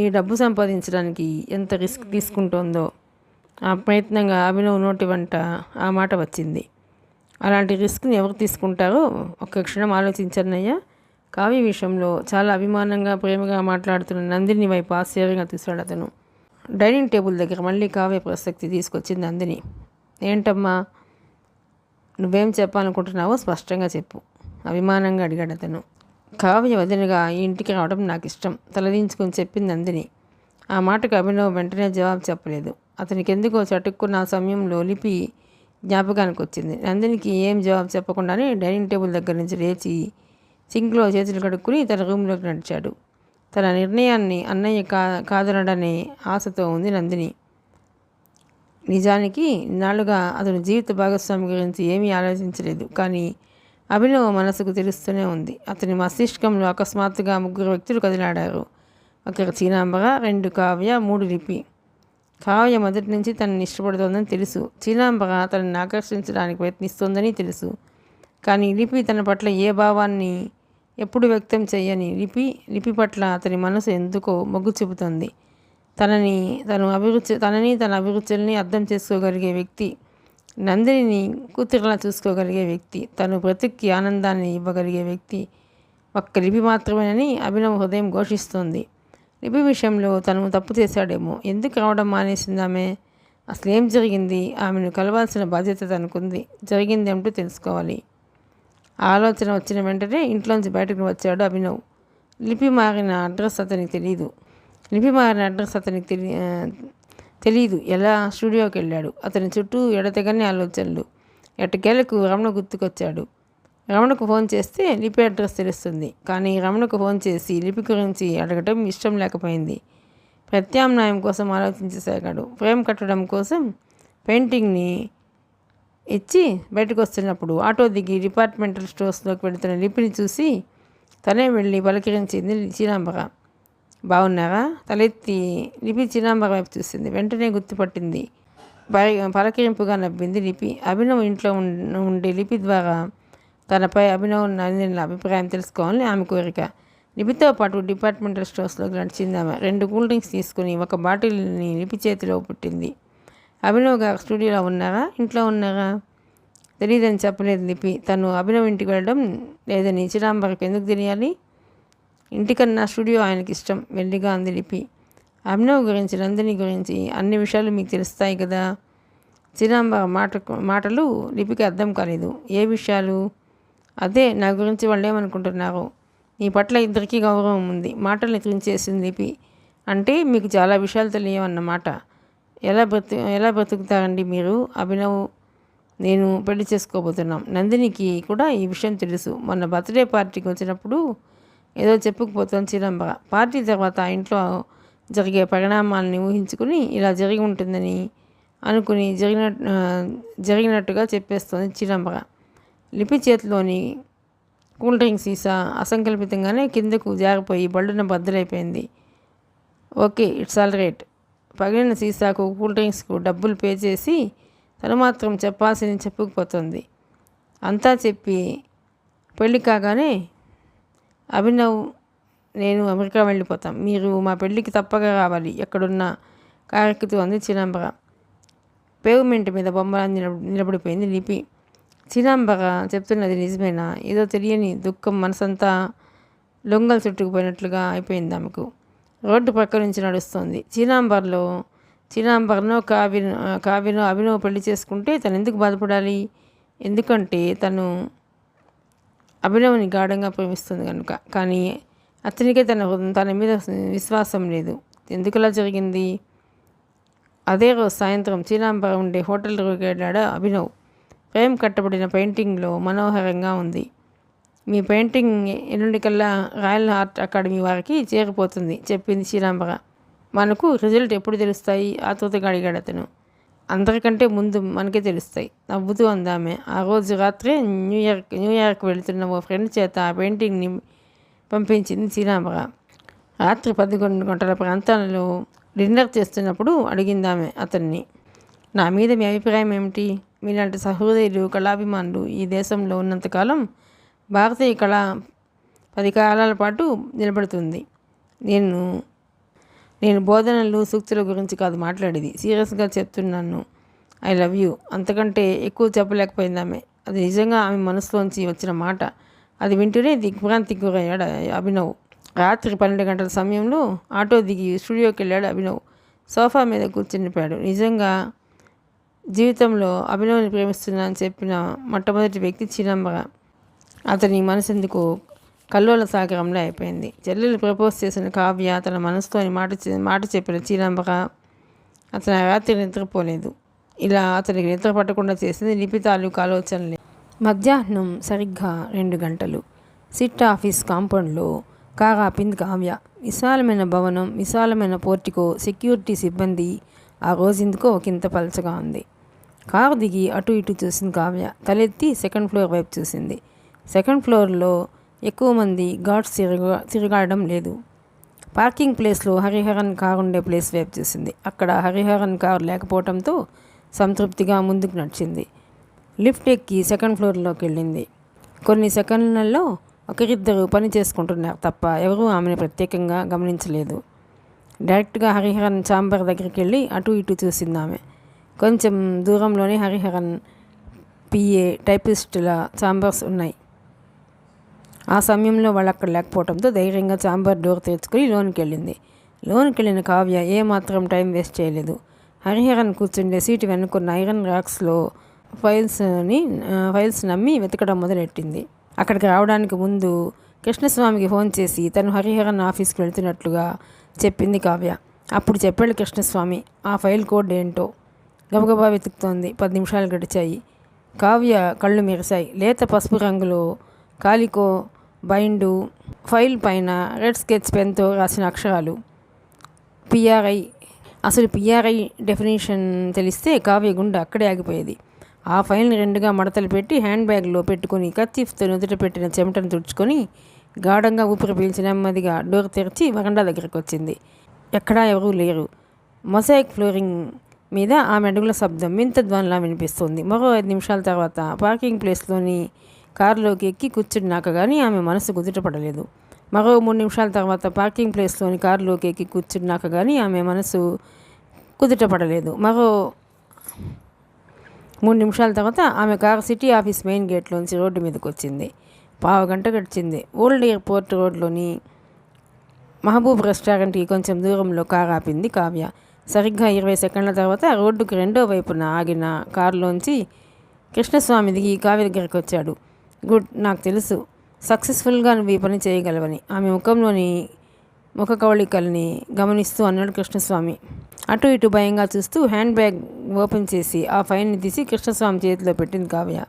ఈ డబ్బు సంపాదించడానికి ఎంత రిస్క్ తీసుకుంటోందో. ఆ ప్రయత్నంగా అభినవ్ నోటి వెంట ఆ మాట వచ్చింది. అలాంటి రిస్క్ని ఎవరు తీసుకుంటారో ఒక్క క్షణం ఆలోచించన్నయ్య. కావ్య విషయంలో చాలా అభిమానంగా ప్రేమగా మాట్లాడుతున్న నందిని వైపు ఆశ్చర్యంగా చూశాడు అతను. డైనింగ్ టేబుల్ దగ్గర మళ్ళీ కావ్య ప్రసక్తి తీసుకొచ్చింది నందిని. ఏంటమ్మా, నువ్వేం చెప్పాలనుకుంటున్నావో స్పష్టంగా చెప్పు అభిమానంగా అడిగాడు అతను. కావ్య వదినగా ఈ ఇంటికి రావడం నాకు ఇష్టం తలదించుకొని చెప్పింది నందిని. ఆ మాటకు అభినవ్ వెంటనే జవాబు చెప్పలేదు. అతనికి ఎందుకో చటుక్కున్న ఆ సమయంలో లిపి జ్ఞాపకానికి వచ్చింది. నందినికి ఏం జవాబు చెప్పకుండానే డైనింగ్ టేబుల్ దగ్గర నుంచి లేచి సింక్లో చేతులు కడుక్కుని తన రూమ్లోకి నడిచాడు. తన నిర్ణయాన్ని అన్నయ్య కాదనడనే ఆశతో ఉంది నందిని. నిజానికి ఇన్నాళ్ళుగా అతను జీవిత భాగస్వామి గురించి ఏమీ ఆలోచించలేదు. కానీ అభినవ్ మనసుకు తెలుస్తూనే ఉంది. అతని మస్తిష్కంలో అకస్మాత్తుగా 3 వ్యక్తులు కదిలాడారు. 1 చీనాంబర, 2 కావ్య, 3 లిపి. కావ్య మొదటి నుంచి తనని ఇష్టపడుతోందని తెలుసు. చీనాంబర తనని ఆకర్షించడానికి ప్రయత్నిస్తోందని తెలుసు. కానీ లిపి తన పట్ల ఏ భావాన్ని ఎప్పుడు వ్యక్తం చేయని లిపి పట్ల అతని మనసు ఎందుకో మొగ్గు చూపుతోంది. తనని తన అభిరుచుల్ని అర్థం చేసుకోగలిగే వ్యక్తి, నందిని కూతురులా చూసుకోగలిగే వ్యక్తి, తను బ్రతుక్కి ఆనందాన్ని ఇవ్వగలిగే వ్యక్తి ఒక్క లిపి మాత్రమేనని అభినవ్ హృదయం ఘోషిస్తోంది. లిపి విషయంలో తను తప్పు చేశాడేమో. ఎందుకు రావడం మానేసింది ఆమె? అసలు ఏం జరిగింది? ఆమెను కలవాల్సిన బాధ్యత తనకుంది. జరిగిందేమిటో తెలుసుకోవాలి. ఆలోచన వచ్చిన వెంటనే ఇంట్లోంచి బయటకు వచ్చాడు అభినవ్. లిపి మారిన అడ్రస్ అతనికి తెలియదు. ఎలా స్టూడియోకి వెళ్ళాడు. అతని చుట్టూ ఎడతెగని ఆలోచనలు. ఎట్టకేలకు రమణ గుర్తుకొచ్చాడు. రమణకు ఫోన్ చేస్తే లిపి అడ్రస్ తెలుస్తుంది. కానీ రమణకు ఫోన్ చేసి లిపి గురించి అడగటం ఇష్టం లేకపోయింది. ప్రత్యామ్నాయం కోసం ఆలోచించసాగాడు. ఫ్రేమ్ కట్టడం కోసం పెయింటింగ్ని ఇచ్చి బయటకు వస్తున్నప్పుడు ఆటో దిగి డిపార్ట్మెంటల్ స్టోర్స్లోకి వెళుతున్న లిపిని చూసి తనే వెళ్ళి పలకరించింది చీనాంబర. బాగున్నారా? తలెత్తి లిపి చీనాంబర వైపు చూసింది. వెంటనే గుర్తుపట్టింది. పలకరింపుగా నవ్వింది లిపి. అభినవ్ ఇంట్లో ఉండే లిపి ద్వారా తనపై అభినవ్ నందినిల అభిప్రాయం తెలుసుకోవాలని ఆమె కోరిక. లిపితో పాటు డిపార్ట్మెంటల్ స్టోర్స్లోకి నడిచింది ఆమె. 2 కూల్ డ్రింక్స్ తీసుకుని 1 బాటిల్ని లిపి చేతిలో పెట్టింది. అభినవ్ గారు స్టూడియోలో ఉన్నారా? ఇంట్లో ఉన్నారా? తెలియదని చెప్పలేదు లిపి. తను అభినవ్ ఇంటికి వెళ్ళడం లేదని చీనాంబరకి ఎందుకు తెలియాలి? ఇంటికన్నా స్టూడియో ఆయనకి ఇష్టం మెల్లిగా అంది లిపి. అభినవ్ గురించి, నందిని గురించి అన్ని విషయాలు మీకు తెలుస్తాయి కదా. చీనాంబర మాటలు లిపికి అర్థం కాలేదు. ఏ విషయాలు? అదే నా గురించి వాళ్ళు ఏమనుకుంటున్నారు. నీ పట్ల ఇద్దరికీ గౌరవం ఉంది. మాటల్ని తుంచేసింది లిపి. అంటే మీకు చాలా విషయాలు తెలియవన్నమాట. ఎలా బ్రతుకుతారండి మీరు? అభినవ్ నేను పెళ్లి చేసుకోబోతున్నాం. నందినికి కూడా ఈ విషయం తెలుసు. మొన్న బర్త్డే పార్టీకి వచ్చినప్పుడు ఏదో చెప్పుకుపోతాం చీనాంబర. పార్టీ తర్వాత ఆ ఇంట్లో జరిగే పరిణామాలని ఊహించుకుని ఇలా జరిగి ఉంటుందని అనుకుని జరిగినట్టుగా చెప్పేస్తోంది చీనాంబర. లిపి చేతిలోని కూల్ డ్రింక్ సీసా అసంకల్పితంగానే కిందకు జారిపోయి బళ్ళున బద్దలైపోయింది. Okay, it's all right. పగిలిన సీసాకు, కూల్ డ్రింక్స్కు డబ్బులు పే చేసి తను మాత్రం చెప్పాల్సింది చెప్పుకుపోతుంది. అంతా చెప్పి పెళ్ళి కాగానే అభినవ్ నేను అమెరికా వెళ్ళిపోతాం. మీరు మా పెళ్ళికి తప్పక రావాలి. ఎక్కడున్నా కారెక్కుతూ అంది చీనాంబర. పేవ్మెంట్ మీద బొమ్మలా నిలబడిపోయింది లిపి. చీనాంబర చెప్తున్నది నిజమేనా? ఏదో తెలియని దుఃఖం మనసంతా లొంగలు చుట్టుకుపోయినట్లుగా అయిపోయింది ఆమెకు. రోడ్డు పక్క నుంచి నడుస్తోంది. చీనాంబరనో కావ్యనో అభినవ్ పెళ్లి చేసుకుంటే తను ఎందుకు బాధపడాలి? ఎందుకంటే తను అభినవ్ని గాఢంగా ప్రేమిస్తుంది కనుక. కానీ అతనికే తన మీద విశ్వాసం లేదు. ఎందుకలా జరిగింది? అదే రోజు సాయంత్రం చీనాంబర ఉండే హోటల్ రూమ్కి వెళ్ళాడు అభినవ్. ఫ్రేమ్ కట్టబడిన పెయింటింగ్లో మనోహరంగా ఉంది. మీ పెయింటింగ్ ఎల్లుండికల్లా రాయల్ ఆర్ట్ అకాడమీ వారికి చేరిపోతుంది చెప్పింది చీనాంబర. మనకు రిజల్ట్ ఎప్పుడు తెలుస్తాయి? ఆతృతగా అడిగాడు అతను. అందరికంటే ముందు మనకే తెలుస్తాయి నవ్వుతూ అందామె. ఆ రోజు రాత్రే న్యూయార్క్ వెళుతున్న ఓ ఫ్రెండ్ చేత ఆ పెయింటింగ్ని పంపించింది చీనాంబర. రాత్రి 11 గంటల ప్రాంతాలలో డిన్నర్ చేస్తున్నప్పుడు అడిగిందామె అతన్ని. నా మీద మీ అభిప్రాయం ఏమిటి? మీలాంటి సహృదయులు, కళాభిమానులు ఈ దేశంలో ఉన్నంతకాలం భారతీయ కళ 10 కాలాల పాటు నిలబడుతుంది. నేను బోధనలు, సూక్తుల గురించి కాదు మాట్లాడేది. సీరియస్గా చెప్తున్నాను. I love you. అంతకంటే ఎక్కువ చెప్పలేకపోయిందామె. అది నిజంగా ఆమె మనసులోంచి వచ్చిన మాట. అది వింటూనే దిగ్భ్రాంతికి గురయ్యాడు అభినవ్. రాత్రి 12 గంటల సమయంలో ఆటో దిగి స్టూడియోకి వెళ్ళాడు అభినవ్. సోఫా మీద కూర్చునిపోయాడు. నిజంగా జీవితంలో అభినవ్ని ప్రేమిస్తున్నానని చెప్పిన మొట్టమొదటి వ్యక్తి చీనాంబర. అతని మనసెందుకు కల్లోల సాగరంలో అయిపోయింది. చెల్లెలు ప్రపోజ్ చేసిన కావ్య తన మనసులోని మాట చెప్పిన చీనాంబర. అతను రాత్రి నిద్రపోలేదు. ఇలా అతనికి నిద్ర పట్టకుండా చేసింది లిపి తాలూకు ఆలోచనలే. మధ్యాహ్నం సరిగ్గా 2 గంటలు. సిట్ ఆఫీస్ కాంపౌండ్లో కారు ఆపింది కావ్య. విశాలమైన భవనం, విశాలమైన పోర్టికో, సెక్యూరిటీ సిబ్బంది. ఆ రోజెందుకో ఒకంత పలచగా ఉంది. కారు దిగి అటు ఇటు చూసింది కావ్య. తలెత్తి సెకండ్ ఫ్లోర్ వైపు చూసింది. సెకండ్ ఫ్లోర్లో ఎక్కువ మంది గార్డ్స్ తిరగాడడం లేదు. పార్కింగ్ ప్లేస్లో హరిహరన్ కారు ఉండే ప్లేస్ వైపు చూసింది. అక్కడ హరిహరన్ కారు లేకపోవడంతో సంతృప్తిగా ముందుకు నడిచింది. లిఫ్ట్ ఎక్కి సెకండ్ ఫ్లోర్లోకి వెళ్ళింది. కొన్ని సెకండ్లలో ఒకరిద్దరు పని చేసుకుంటున్నారు తప్ప ఎవరూ ఆమెను ప్రత్యేకంగా గమనించలేదు. డైరెక్ట్గా హరిహరన్ ఛాంబర్ దగ్గరికి వెళ్ళి అటు ఇటు చూసింది ఆమె. కొంచెం దూరంలోనే హరిహరన్ పిఏ, టైపిస్టుల ఛాంబర్స్ ఉన్నాయి. ఆ సమయంలో వాళ్ళు అక్కడ లేకపోవడంతో ధైర్యంగా ఛాంబర్ డోర్ తెరుచుకొని లోనికి వెళ్ళింది. లోనికి వెళ్ళిన కావ్య ఏమాత్రం టైం వేస్ట్ చేయలేదు. హరిహరన్ కూర్చుండే సీటు వెనుకున్న ఐరన్ రాక్స్లో ఫైల్స్ నమ్మి వెతకడం మొదలెట్టింది. అక్కడికి రావడానికి ముందు కృష్ణస్వామికి ఫోన్ చేసి తను హరిహరన్ ఆఫీస్కి వెళ్తున్నట్లుగా చెప్పింది కావ్య. అప్పుడు చెప్పాడు కృష్ణస్వామి ఆ ఫైల్ కోడ్ ఏంటో. గబగబా వెతుకుతోంది. 10 నిమిషాలు గడిచాయి. కావ్య కళ్ళు మెరిశాయి. లేత పసుపు రంగులో కాలికో బైండు, ఫైల్ పైన రెడ్ స్కెచ్ పెన్తో రాసిన అక్షరాలు. పిఆర్ఐ. అసలు పిఆర్ఐ డెఫినేషన్ తెలిస్తే కావ్య గుండె అక్కడే ఆగిపోయేది. ఆ ఫైల్ని 2గా మడతలు పెట్టి హ్యాండ్ బ్యాగ్లో పెట్టుకుని కర్చీఫ్తో నుదుట పెట్టిన చెమటను తుడుచుకొని గాఢంగా ఊపిరి పీల్చి నెమ్మదిగా డోర్ తెరిచి వరండా దగ్గరికి వచ్చింది. ఎక్కడా ఎవరూ లేరు. మొజాయిక్ ఫ్లోరింగ్ మీద ఆమె అడుగుల శబ్దం వింత ధ్వనిలా వినిపిస్తుంది. మరో 5 నిమిషాల తర్వాత పార్కింగ్ ప్లేస్లోని కారులోకి ఎక్కి కూర్చున్నాక కానీ ఆమె మనసు కుదుటపడలేదు. మరో 3 నిమిషాల తర్వాత పార్కింగ్ ప్లేస్లోని కారులోకి ఎక్కి కూర్చున్నాక కానీ ఆమె మనసు కుదుటపడలేదు. మరో 3 నిమిషాల తర్వాత ఆమె కారు సిటీ ఆఫీస్ మెయిన్ గేట్లోంచి రోడ్డు మీదకి వచ్చింది. 1/2 గంట గడిచింది. ఓల్డ్ ఎయిర్పోర్ట్ రోడ్లోని మహబూబ్ రెస్టారెంట్కి కొంచెం దూరంలో కారు ఆపింది కావ్య. సరిగ్గా 20 సెకండ్ల తర్వాత రోడ్డుకి రెండో వైపున ఆగిన కారులోంచి కృష్ణస్వామి దిగి కావ్య దగ్గరికి వచ్చాడు. గుడ్, నాకు తెలుసు సక్సెస్ఫుల్గా నువ్వు ఈ పని చేయగలవని ఆమె ముఖంలోని ముఖ కవళికల్ని గమనిస్తూ అన్నాడు కృష్ణస్వామి. అటు ఇటు భయంగా చూస్తూ హ్యాండ్ బ్యాగ్ ఓపెన్ చేసి ఆ ఫైల్ని తీసి కృష్ణస్వామి చేతిలో పెట్టింది కావ్య.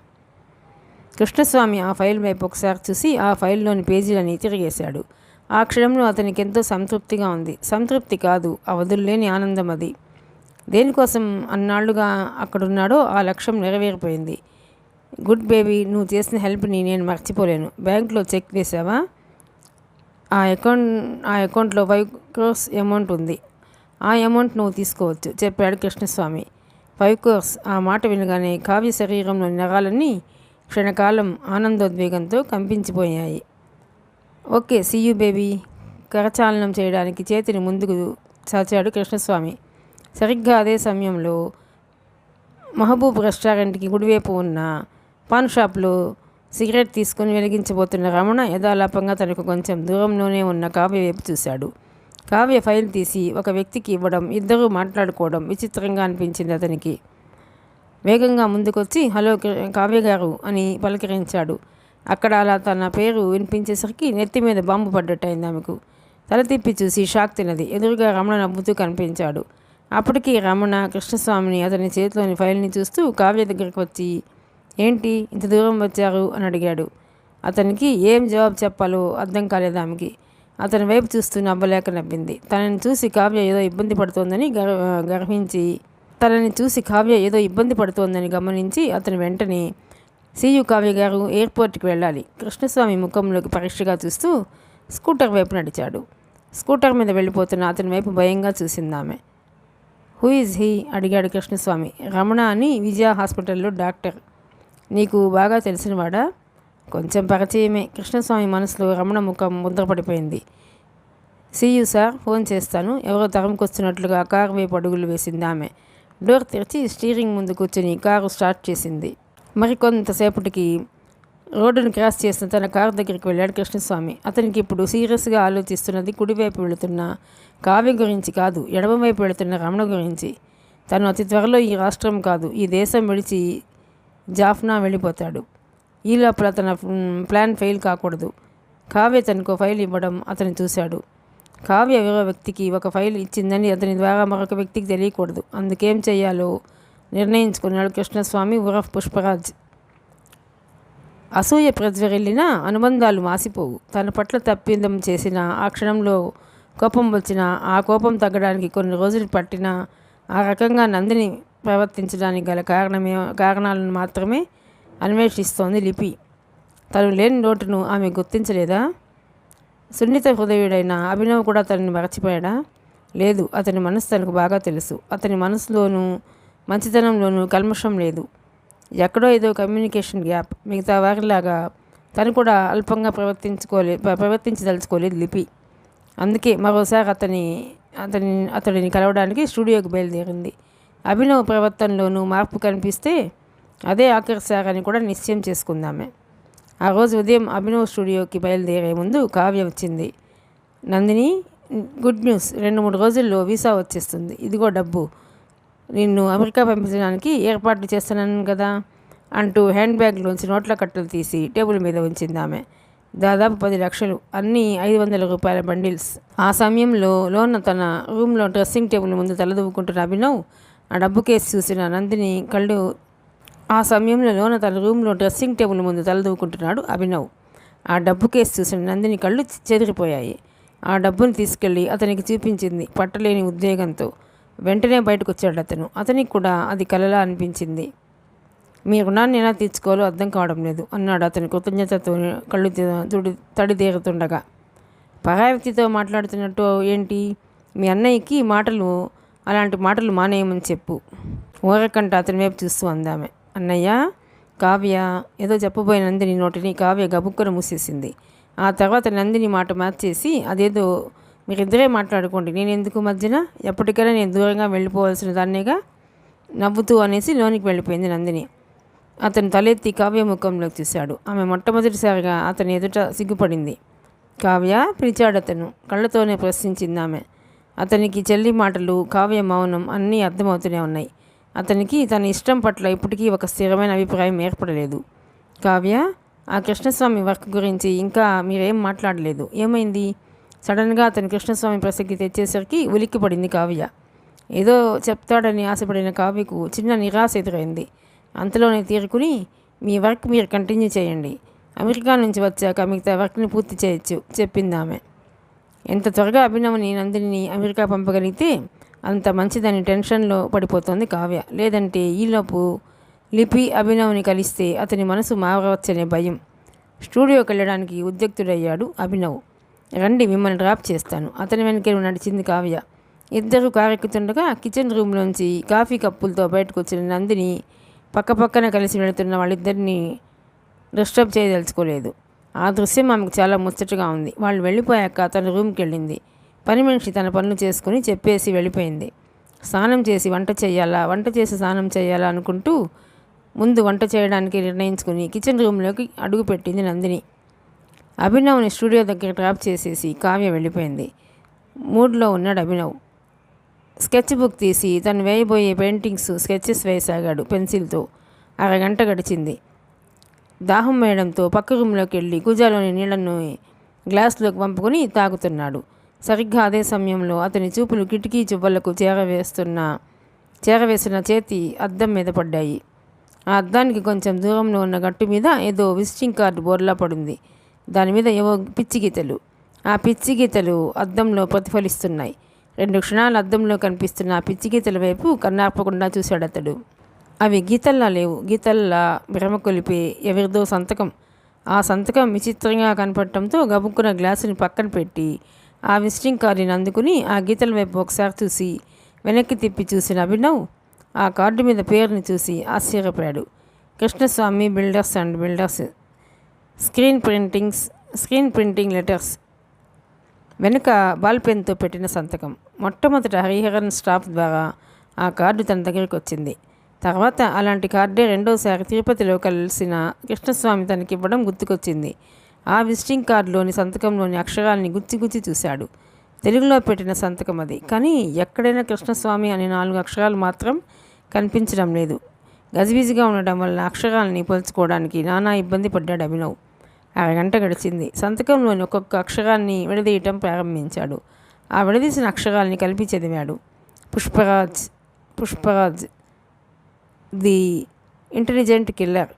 కృష్ణస్వామి ఆ ఫైల్ వైపు ఒకసారి చూసి ఆ ఫైల్లోని పేజీలని తిరిగేశాడు. ఆ క్షణంలో అతనికి ఎంతో సంతృప్తిగా ఉంది. సంతృప్తి కాదు, అవధుల్లేని ఆనందం అది. దేనికోసం అన్నాళ్లుగా అక్కడున్నాడో ఆ లక్ష్యం నెరవేరిపోయింది. గుడ్ బేబీ, నువ్వు చేసిన హెల్ప్ని నేను మర్చిపోలేను. బ్యాంకులో చెక్ వేసావా? ఆ అకౌంట్లో 5 crores అమౌంట్ ఉంది. ఆ అమౌంట్ నువ్వు తీసుకోవచ్చు చెప్పాడు కృష్ణస్వామి. 5 crores. ఆ మాట వినగానే కావ్య శరీరంలోని నరాలన్నీ క్షణకాలం ఆనందోద్వేగంతో కంపించిపోయాయి. Okay, see you baby. కరచాలనం చేయడానికి చేతిని ముందుకు చాచాడు కృష్ణస్వామి. సరిగ్గా అదే సమయంలో మహబూబ్ రెస్టారెంట్కి గుడివైపు ఉన్న పాన్ షాప్లో సిగరెట్ తీసుకుని వెలిగించబోతున్న రమణ యథాలాపంగా తనకు కొంచెం దూరంలోనే ఉన్న కావ్య వైపు చూశాడు. కావ్య ఫైల్ తీసి ఒక వ్యక్తికి ఇవ్వడం, ఇద్దరూ మాట్లాడుకోవడం విచిత్రంగా అనిపించింది అతనికి. వేగంగా ముందుకొచ్చి హలో కావ్య గారు అని పలకరించాడు. అక్కడ అలా తన పేరు వినిపించేసరికి నెత్తి మీద బాంబు పడ్డట్టయింది ఆమెకు. తల తిప్పి చూసి షాక్ తిన్నది. ఎదురుగా రమణ నవ్వుతూ కనిపించాడు. అప్పటికి రమణ కృష్ణస్వామిని అతని చేతిలోని ఫైల్ని చూస్తూ కావ్య దగ్గరికి వచ్చి ఏంటి ఇంత దూరం వచ్చారు అని అడిగాడు. అతనికి ఏం జవాబు చెప్పాలో అర్థం కాలేదు ఆమెకి. అతని వైపు చూస్తూ నవ్వలేక నవ్వింది. తనని చూసి కావ్య ఏదో ఇబ్బంది పడుతోందని గమనించి అతను వెంటనే సీయు కావ్య గారు, ఎయిర్పోర్ట్కి వెళ్ళాలి. కృష్ణస్వామి ముఖంలోకి పరీక్షగా చూస్తూ స్కూటర్ వైపు నడిచాడు. స్కూటర్ మీద వెళ్ళిపోతున్న అతని వైపు భయంగా చూసింది ఆమె. హూ ఈజ్ హీ అడిగాడు కృష్ణస్వామి. రమణ అని విజయ హాస్పిటల్లో డాక్టర్. నీకు బాగా తెలిసినవాడా? కొంచెం పరిచయమే. కృష్ణస్వామి మనసులో రమణ ముఖం ముద్రపడిపోయింది. సీయు సార్, ఫోన్ చేస్తాను. ఎవరో తరంకొస్తున్నట్లుగా కారు వైపు అడుగులు వేసింది ఆమె. డోర్ తెరిచి స్టీరింగ్ ముందు కూర్చొని కారు స్టార్ట్ చేసింది. మరికొంతసేపటికి రోడ్డును క్రాస్ చేసిన తన కారు దగ్గరికి వెళ్ళాడు కృష్ణస్వామి. అతనికి ఇప్పుడు సీరియస్గా ఆలోచిస్తున్నది కుడివైపు వెళుతున్న కావ్య గురించి కాదు, ఎడమవైపు వెళుతున్న రమణ గురించి. తను అతి త్వరలో ఈ రాష్ట్రం కాదు, ఈ దేశం విడిచి జాఫ్నా వెళ్ళిపోతాడు. ఈ లోపల తన ప్లాన్ ఫెయిల్ కాకూడదు. కావ్య తనకు ఫైల్ ఇవ్వడం అతను చూశాడు. కావ్య వేరే వ్యక్తికి ఒక ఫైల్ ఇచ్చిందని అతని ద్వారా మరొక వ్యక్తికి తెలియకూడదు. అందుకేం చేయాలో నిర్ణయించుకున్నాడు కృష్ణస్వామి ఉరఫ్ పుష్పరాజ్. అసూయ ప్రజ్వరిల్లినా అనుబంధాలు మాసిపోవు. తన పట్ల తప్పిదం చేసిన ఆ క్షణంలో కోపం వచ్చినా, ఆ కోపం తగ్గడానికి కొన్ని రోజులు పట్టినా, ఆ రకంగా నందిని ప్రవర్తించడానికి గల కారణాలను మాత్రమే అన్వేషిస్తోంది లిపి. తను లేని లోటును ఆమె గుర్తించలేదా? సున్నిత హృదయుడైన అభినవ్ కూడా తనని మరచిపోయాడా? లేదు. అతని మనసు తనకు బాగా తెలుసు. అతని మనసులోనూ మంచితనంలోనూ కల్మషం లేదు. ఎక్కడో ఏదో కమ్యూనికేషన్ గ్యాప్. మిగతా వారిలాగా తను కూడా అల్పంగా ప్రవర్తించదలుచుకోలేదు లిపి. అందుకే మరోసారి అతడిని కలవడానికి స్టూడియోకి బయలుదేరింది. అభినవ్ ప్రవర్తనలోనూ మార్పు కనిపిస్తే అదే ఆఖరిసారని కూడా నిశ్చయం చేసుకుందామే. ఆ రోజు ఉదయం అభినవ్ స్టూడియోకి బయలుదేరే ముందు కావ్య వచ్చింది. నందిని, గుడ్ న్యూస్, 2-3 రోజుల్లో వీసా వచ్చేస్తుంది. ఇదిగో డబ్బు, నిన్ను అమెరికా పంపించడానికి ఏర్పాట్లు చేస్తున్నాను కదా అంటూ హ్యాండ్ బ్యాగ్లోంచి నోట్ల కట్టలు తీసి టేబుల్ మీద ఉంచింది ఆమె. దాదాపు 10 లక్షలు, అన్నీ 500 రూపాయల బండిల్స్. ఆ సమయంలో తన రూమ్లో డ్రెస్సింగ్ టేబుల్ ముందు తలదూవుకుంటున్న అభినవ్ ఆ డబ్బు కేసు చూసిన నందిని కళ్ళు ఆ డబ్బు కేసు చూసిన నందిని కళ్ళు చెదిరిపోయాయి. ఆ డబ్బును తీసుకెళ్ళి అతనికి చూపించింది పట్టలేని ఉద్వేగంతో. వెంటనే బయటకు వచ్చాడు అతను. అతనికి కూడా అది కలలా అనిపించింది. మీ రుణాన్ని ఎలా తీర్చుకోవాలో అర్థం కావడం లేదు అన్నాడు అతని కృతజ్ఞతతో కళ్ళు తడిదేరుతుండగా. పరాయి వ్యక్తితో మాట్లాడుతున్నట్టు ఏంటి? మీ అన్నయ్యకి అలాంటి మాటలు మానేయమని చెప్పు. ఊరకంట అతని వైపు చూస్తూ అందామె. అన్నయ్య? కావ్య ఏదో చెప్పబోయే నందిని నోటిని కావ్య గబుక్కున మూసేసింది. ఆ తర్వాత నందిని మాట మార్చేసి, అదేదో మీరిద్దరే మాట్లాడుకోండి, నేను ఎందుకు మధ్యన, ఎప్పటికైనా నేను దూరంగా వెళ్ళిపోవాల్సిన దాన్నేగా నవ్వుతూ అనేసి లోనికి వెళ్ళిపోయింది నందిని. అతను తలెత్తి కావ్య ముఖంలోకి చూశాడు. ఆమె మొట్టమొదటిసారిగా అతని ఎదుట సిగ్గుపడింది. కావ్య పిలిచాడతను. కళ్ళతోనే ప్రశ్నించింది ఆమె. అతనికి చెల్లి మాటలు, కావ్య మౌనం అన్నీ అర్థమవుతూనే ఉన్నాయి. అతనికి తన ఇష్టం పట్ల ఇప్పటికీ ఒక స్థిరమైన అభిప్రాయం ఏర్పడలేదు. కావ్య, ఆ కృష్ణస్వామి వర్క్ గురించి ఇంకా మీరేం మాట్లాడలేదు, ఏమైంది? సడన్గా అతను కృష్ణస్వామి ప్రసక్తి తెచ్చేసరికి ఉలిక్కిపడింది కావ్య. ఏదో చెప్తాడని ఆశపడిన కావ్యకు చిన్న నిరాశ ఎదురైంది. అంతలోనే తీరుకుని, మీ వర్క్ మీరు కంటిన్యూ చేయండి, అమెరికా నుంచి వచ్చాక మిగతా వర్క్ని పూర్తి చేయొచ్చు చెప్పింది ఆమె. ఎంత త్వరగా అభినవ్ని నందిని అమెరికా పంపగలిగితే అంత మంచిదని టెన్షన్లో పడిపోతుంది కావ్య. లేదంటే ఈలోపు లిపి అభినవ్ని కలిస్తే అతని మనసు మారవచ్చనే భయం. స్టూడియోకి వెళ్ళడానికి ఉద్యుక్తుడయ్యాడు అభినవ్. రండి, మిమ్మల్ని డ్రాప్ చేస్తాను. అతని వెనకే నడిచింది కావ్య. ఇద్దరు కారెక్కుతుండగా కిచెన్ రూమ్లోంచి కాఫీ కప్పులతో బయటకు వచ్చిన నందిని పక్కపక్కన కలిసి వెళుతున్న వాళ్ళిద్దరినీ డిస్టర్బ్ చేయదలుచుకోలేదు. ఆ దృశ్యం ఆమెకు చాలా ముచ్చటగా ఉంది. వాళ్ళు వెళ్ళిపోయాక తన రూమ్కి వెళ్ళింది. పని మనిషి తన పనులు చేసుకుని చెప్పేసి వెళ్ళిపోయింది. స్నానం చేసి వంట చేసి స్నానం చేయాలా అనుకుంటూ ముందు వంట చేయడానికి నిర్ణయించుకుని కిచెన్ రూమ్లోకి అడుగుపెట్టింది నందిని. అభినవ్ని స్టూడియో దగ్గర డ్రాప్ చేసేసి కావ్య వెళ్ళిపోయింది. మూడ్లో ఉన్నాడు అభినవ్. స్కెచ్ బుక్ తీసి తను వేయబోయే స్కెచెస్ వేయసాగాడు పెన్సిల్తో. అరగంట గడిచింది. దాహం వేయడంతో పక్క రూమ్లోకి వెళ్ళి కూజాలోని నీళ్లను గ్లాసులోకి పంపుకొని తాగుతున్నాడు. సరిగ్గా అదే సమయంలో అతని చూపులు కిటికీ చువ్వలకు చేరవేసిన చేతి అద్దం మీద పడ్డాయి. ఆ అద్దానికి కొంచెం దూరంలో ఉన్న గట్టు మీద ఏదో విజిటింగ్ కార్డు బోర్లా పడింది. దాని మీద ఏవో పిచ్చి గీతలు. ఆ పిచ్చి గీతలు అద్దంలో ప్రతిఫలిస్తున్నాయి. 2 క్షణాలు అద్దంలో కనిపిస్తున్న ఆ పిచ్చి గీతల వైపు కన్నార్పకుండా చూశాడు అతడు. అవి గీతల్లా లేవు. గీతల్లా భ్రమ కొలిపే ఎవరిదో సంతకం. ఆ సంతకం విచిత్రంగా కనపడటంతో గబుక్కున గ్లాసుని పక్కన పెట్టి ఆ విజిటింగ్ కార్డుని అందుకుని ఆ గీతల వైపు ఒకసారి చూసి వెనక్కి తిప్పి చూసిన అభినవ్ ఆ కార్డు మీద పేరుని చూసి ఆశ్చర్యపోయాడు. Krishnaswamy builders screen printing letters. వెనుక బాల్ పెన్తో పెట్టిన సంతకం. మొట్టమొదట హరిహరన్ స్టాఫ్ ద్వారా ఆ కార్డు తన దగ్గరికి వచ్చింది. తర్వాత అలాంటి కార్డే రెండోసారి తిరుపతిలో కలిసిన కృష్ణస్వామి తనకి ఇవ్వడం గుర్తుకొచ్చింది. ఆ విజిటింగ్ కార్డులోని సంతకంలోని అక్షరాల్ని గుచ్చి చూశాడు. తెలుగులో పెట్టిన సంతకం అది. కానీ ఎక్కడైనా కృష్ణస్వామి అనే 4 అక్షరాలు మాత్రం కనిపించడం లేదు. గజిబిజిగా ఉండడం వల్ల అక్షరాలని పోల్చుకోవడానికి నానా ఇబ్బంది పడ్డాడు అభినవ్. అరగంట గడిచింది. సంతకంలోని ఒక్కొక్క అక్షరాన్ని విడదీయటం ప్రారంభించాడు. ఆ విడదీసిన అక్షరాల్ని కలిపి చదివాడు. Pushparaj, the intelligent killer,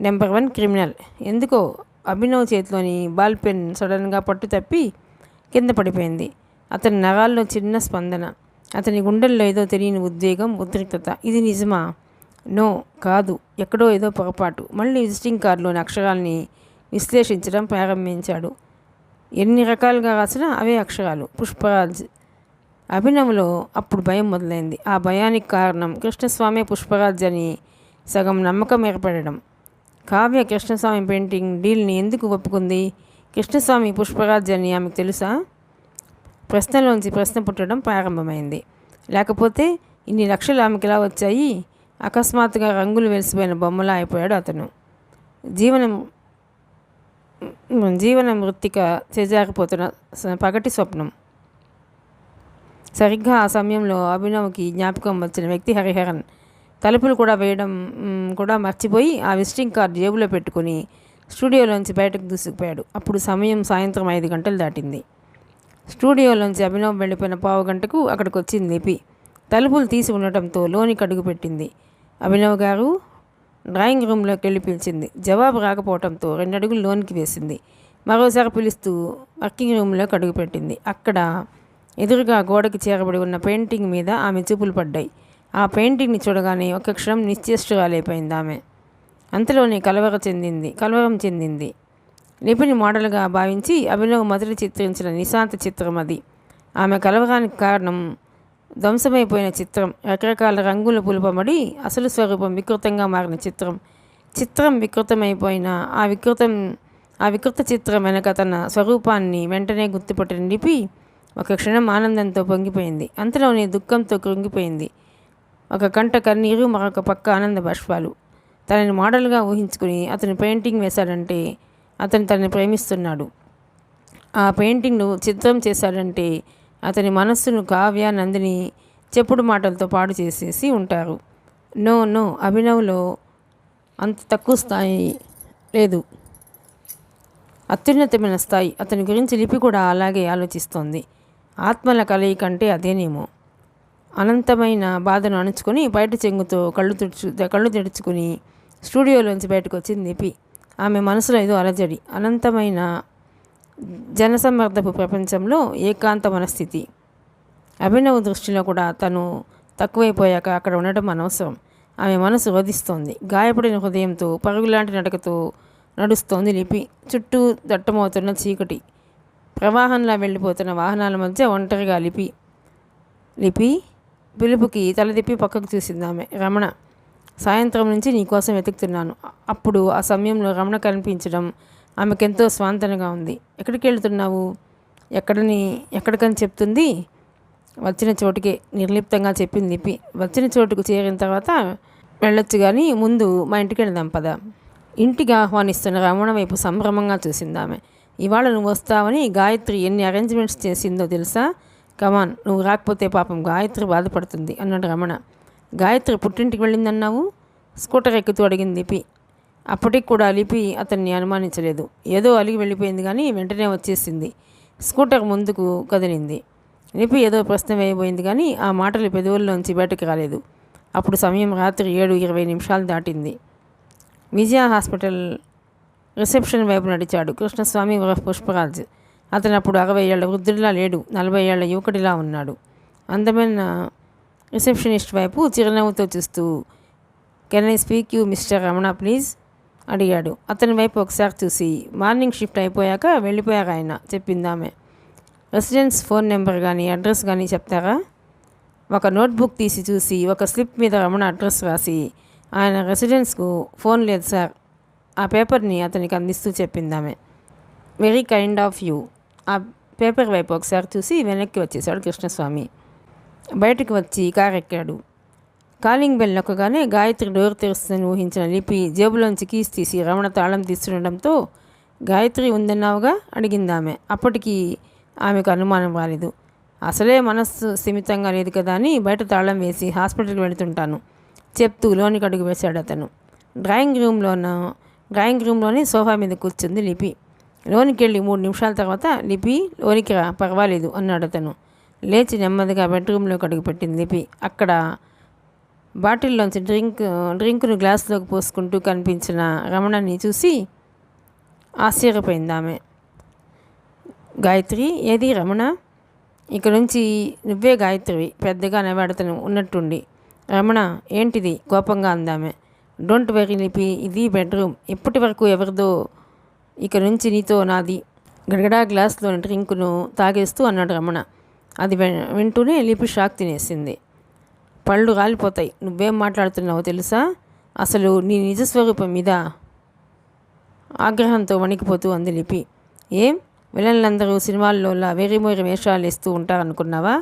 number 1 criminal. ఎందుకో అభినవ్ చేతిలోని బాల్ పెన్ సడన్గా పట్టు తప్పి కింద పడిపోయింది. అతని నరాల్లో చిన్న స్పందన, అతని గుండెల్లో ఏదో తెలియని ఉద్వేగం, ఉద్రిక్తత. ఇది నిజమా? నో, కాదు, ఎక్కడో ఏదో పొరపాటు. మళ్ళీ విజిటింగ్ కార్డులోని అక్షరాల్ని విశ్లేషించడం ప్రారంభించాడు. ఎన్ని రకాలుగా రాసినా అవే అక్షరాలు. పుష్పరాజ్. అభినవ్లో అప్పుడు భయం మొదలైంది. ఆ భయానికి కారణం కృష్ణస్వామి పుష్పరాజ్ అని సగం నమ్మకం ఏర్పడడం. కావ్య కృష్ణస్వామి పెయింటింగ్ డీల్ని ఎందుకు ఒప్పుకుంది? కృష్ణస్వామి పుష్పరాజ్ అని ఆమెకు తెలుసా? ప్రశ్నలోంచి ప్రశ్న పుట్టడం ప్రారంభమైంది. లేకపోతే ఇన్ని లక్షలు ఆమెకి ఎలా వచ్చాయి? అకస్మాత్తుగా రంగులు వెలిసిపోయిన బొమ్మలా అయిపోయాడు అతను. జీవన మృత్తిక చేజారిపోతున్న పగటి స్వప్నం. సరిగ్గా ఆ సమయంలో అభినవ్కి జ్ఞాపకం వచ్చిన వ్యక్తి హరిహరన్. తలుపులు కూడా వేయడం కూడా మర్చిపోయి ఆ విజిటింగ్ కార్డు జేబులో పెట్టుకుని స్టూడియోలోంచి బయటకు దూసుకుపోయాడు. అప్పుడు సమయం సాయంత్రం 5 గంటలు దాటింది. స్టూడియోలోంచి అభినవ్ వెళ్ళిపోయిన పావు గంటకు అక్కడికి వచ్చింది లిపి. తలుపులు తీసి ఉండటంతో లోనికి అడుగు పెట్టింది. అభినవ్ గారు. డ్రాయింగ్ రూమ్లోకి వెళ్ళి పిలిచింది. జవాబు రాకపోవడంతో 2 అడుగులు లోనికి వేసింది. మరోసారి పిలుస్తూ వర్కింగ్ రూమ్లోకి అడుగుపెట్టింది. అక్కడ ఎదురుగా గోడకి చేరబడి ఉన్న పెయింటింగ్ మీద ఆమె చూపులు పడ్డాయి. ఆ పెయింటింగ్ని చూడగానే ఒక క్షణం నిశ్చేష్టురాలైపోయింది ఆమె. అంతలోనే కలవరం చెందింది. లిపిని మోడల్గా భావించి అభినవ్ మొదటి చిత్రించిన నిశాంత చిత్రం అది. ఆమె కలవరానికి కారణం ధ్వంసమైపోయిన చిత్రం. రకరకాల రంగులు పులుపబడి అసలు స్వరూపం వికృతంగా మారిన చిత్రం వికృతమైపోయిన ఆ వికృత చిత్రం వెనక తన స్వరూపాన్ని వెంటనే గుర్తుపట్టిన లిపి ఒక క్షణం ఆనందంతో పొంగిపోయింది. అంతలోనే దుఃఖంతో కృంగిపోయింది. ఒక కంట కన్నీరు, మరొక పక్క ఆనంద బాష్పాలు. తనని మోడల్గా ఊహించుకుని అతను పెయింటింగ్ వేశాడంటే అతను తనని ప్రేమిస్తున్నాడు. ఆ పెయింటింగ్ను చిత్రం చేశాడంటే అతని మనస్సును కావ్య, నందిని చెప్పుడు మాటలతో పాడు చేసేసి ఉంటారు. నో, అభినవ్లో అంత తక్కువ స్థాయి లేదు, అత్యున్నతమైన స్థాయి. అతని గురించి లిపి కూడా అలాగే ఆలోచిస్తోంది. ఆత్మల కలయిక అంటే అదేనేమో. అనంతమైన బాధను అణుచుకొని బయట చెంగుతో కళ్ళు తెడుచుకుని స్టూడియోలోంచి బయటకు వచ్చింది లిపి. ఆమె మనసులో ఏదో అలజడి. అనంతమైన జనసమ్మర్దపు ప్రపంచంలో ఏకాంత మనస్థితి. అభినవ్ దృష్టిలో కూడా తను తక్కువైపోయాక అక్కడ ఉండటం అనవసరం. ఆమె మనసు రోధిస్తోంది. గాయపడిన హృదయంతో పరుగులాంటి నడకతో నడుస్తోంది లిపి. చుట్టూ దట్టమవుతున్న చీకటి. ప్రవాహంలా వెళ్ళిపోతున్న వాహనాల మధ్య ఒంటరిగా లిపి పిలుపుకి తలదిప్పి పక్కకు చూసింది ఆమె. రమణ. సాయంత్రం నుంచి నీకోసం వెతుకుతున్నాను. అప్పుడు ఆ సమయంలో రమణ కనిపించడం ఆమెకెంతో స్వాంతనగా ఉంది. ఎక్కడికి వెళ్తున్నావు? ఎక్కడికని చెప్తుంది. వచ్చిన చోటుకే నిర్లిప్తంగా చెప్పింది లిపి. వచ్చిన చోటుకు చేరిన తర్వాత వెళ్ళొచ్చు కానీ ముందు మా ఇంటికి వెళ్దాం పద. ఇంటికి ఆహ్వానిస్తున్న రమణ వైపు సంభ్రమంగా చూసింది ఆమె. ఇవాళ నువ్వు వస్తావని గాయత్రి ఎన్ని అరేంజ్మెంట్స్ చేసిందో తెలుసా? కమాన్, నువ్వు రాకపోతే పాపం గాయత్రి బాధపడుతుంది అన్నాడు రమణ. గాయత్రి పుట్టింటికి వెళ్ళిందన్నావు? స్కూటర్ ఎక్కుతూ అడిగింది లిపి. అప్పటికి కూడా లిపి అతన్ని అనుమానించలేదు. ఏదో అలిగి వెళ్ళిపోయింది కానీ వెంటనే వచ్చేసింది. స్కూటర్ ముందుకు కదిలింది. లిపి ఏదో ప్రశ్న వేయబోయింది కానీ ఆ మాటలు పెదవుల్లోంచి బయటకు రాలేదు. అప్పుడు సమయం రాత్రి 7:20 దాటింది. విజయ హాస్పిటల్ రిసెప్షన్ వైపు నడిచాడు కృష్ణస్వామి పుష్పరాజ్. అతను అప్పుడు 60 ఏళ్ల వృద్ధుడిలా లేడు, 40 ఏళ్ల యువకుడిలా ఉన్నాడు. అందమైన రిసెప్షనిస్ట్ వైపు చిరునవ్వుతో చూస్తూ can I speak you mister Ramana please అడిగాడు. అతని వైపు ఒకసారి చూసి మార్నింగ్ షిఫ్ట్ అయిపోయాక వెళ్ళిపోయారు ఆయన చెప్పింది ఆమె. రెసిడెన్స్ ఫోన్ నెంబర్ కానీ అడ్రస్ కానీ చెప్తారా? ఒక నోట్బుక్ తీసి చూసి ఒక స్లిప్ మీద రమణ అడ్రస్ రాసి ఆయన రెసిడెన్స్కు ఫోన్ లేదు సార్ ఆ పేపర్ని అతనికి అందిస్తూ చెప్పింది ఆమె. Very kind of you. ఆ పేపర్ వైపు ఒకసారి చూసి వెనక్కి వచ్చేసాడు కృష్ణస్వామి. బయటకు వచ్చి కారు ఎక్కాడు. కాలింగ్ బెల్ నొక్కగానే గాయత్రి డోర్ తెరుస్తుందని ఊహించిన లిపి జేబులోంచి కీస్ తీసి రమణ తాళం తీస్తుండడంతో గాయత్రి ఉందన్నావుగా అడిగింది ఆమె. అప్పటికి ఆమెకు అనుమానం రాలేదు. అసలే మనస్సు స్థిమితంగా లేదు కదా అని బయట తాళం వేసి హాస్పిటల్కి వెళుతుంటాను చెప్తూ లోనికి అడుగు వేశాడు అతను. డ్రాయింగ్ రూమ్లోనే సోఫా మీద కూర్చుంది లిపి. లోనికి వెళ్ళి 3 నిమిషాల తర్వాత లిపి లోనికి రా, పర్వాలేదు అన్నాడు అతను. లేచి నెమ్మదిగా బెడ్రూమ్లోకి అడుగుపెట్టింది లిపి. అక్కడ బాటిల్లోంచి డ్రింకును గ్లాసులోకి పోసుకుంటూ కనిపించిన రమణని చూసి ఆశ్చర్యపోయింది ఆమె. గాయత్రి, ఏది రమణ? ఇక నుంచి నువ్వే గాయత్రివి, పెద్దగా నవ్వాడతను ఉన్నట్టుండి. రమణ, ఏంటిది? కోపంగా అందామె. డోంట్ వెరీ లిపి, ఇది బెడ్రూమ్. ఇప్పటి వరకు ఎవరిదో, ఇక నుంచి నీతో నాది. గడగడా గ్లాస్లోని డ్రింకును తాగేస్తూ అన్నాడు రమణ. అది వింటూనే లిపి షాక్ తినేసింది. పళ్ళు రాలిపోతాయి. నువ్వేం మాట్లాడుతున్నావో తెలుసా? అసలు నీ నిజస్వరూపం మీద ఆగ్రహంతో వణికిపోతూ అంది లిపి. ఏం, విలన్లందరూ సినిమాల్లోలా వేరేమోరి వేషాలు వేస్తూ ఉంటారనుకున్నావా?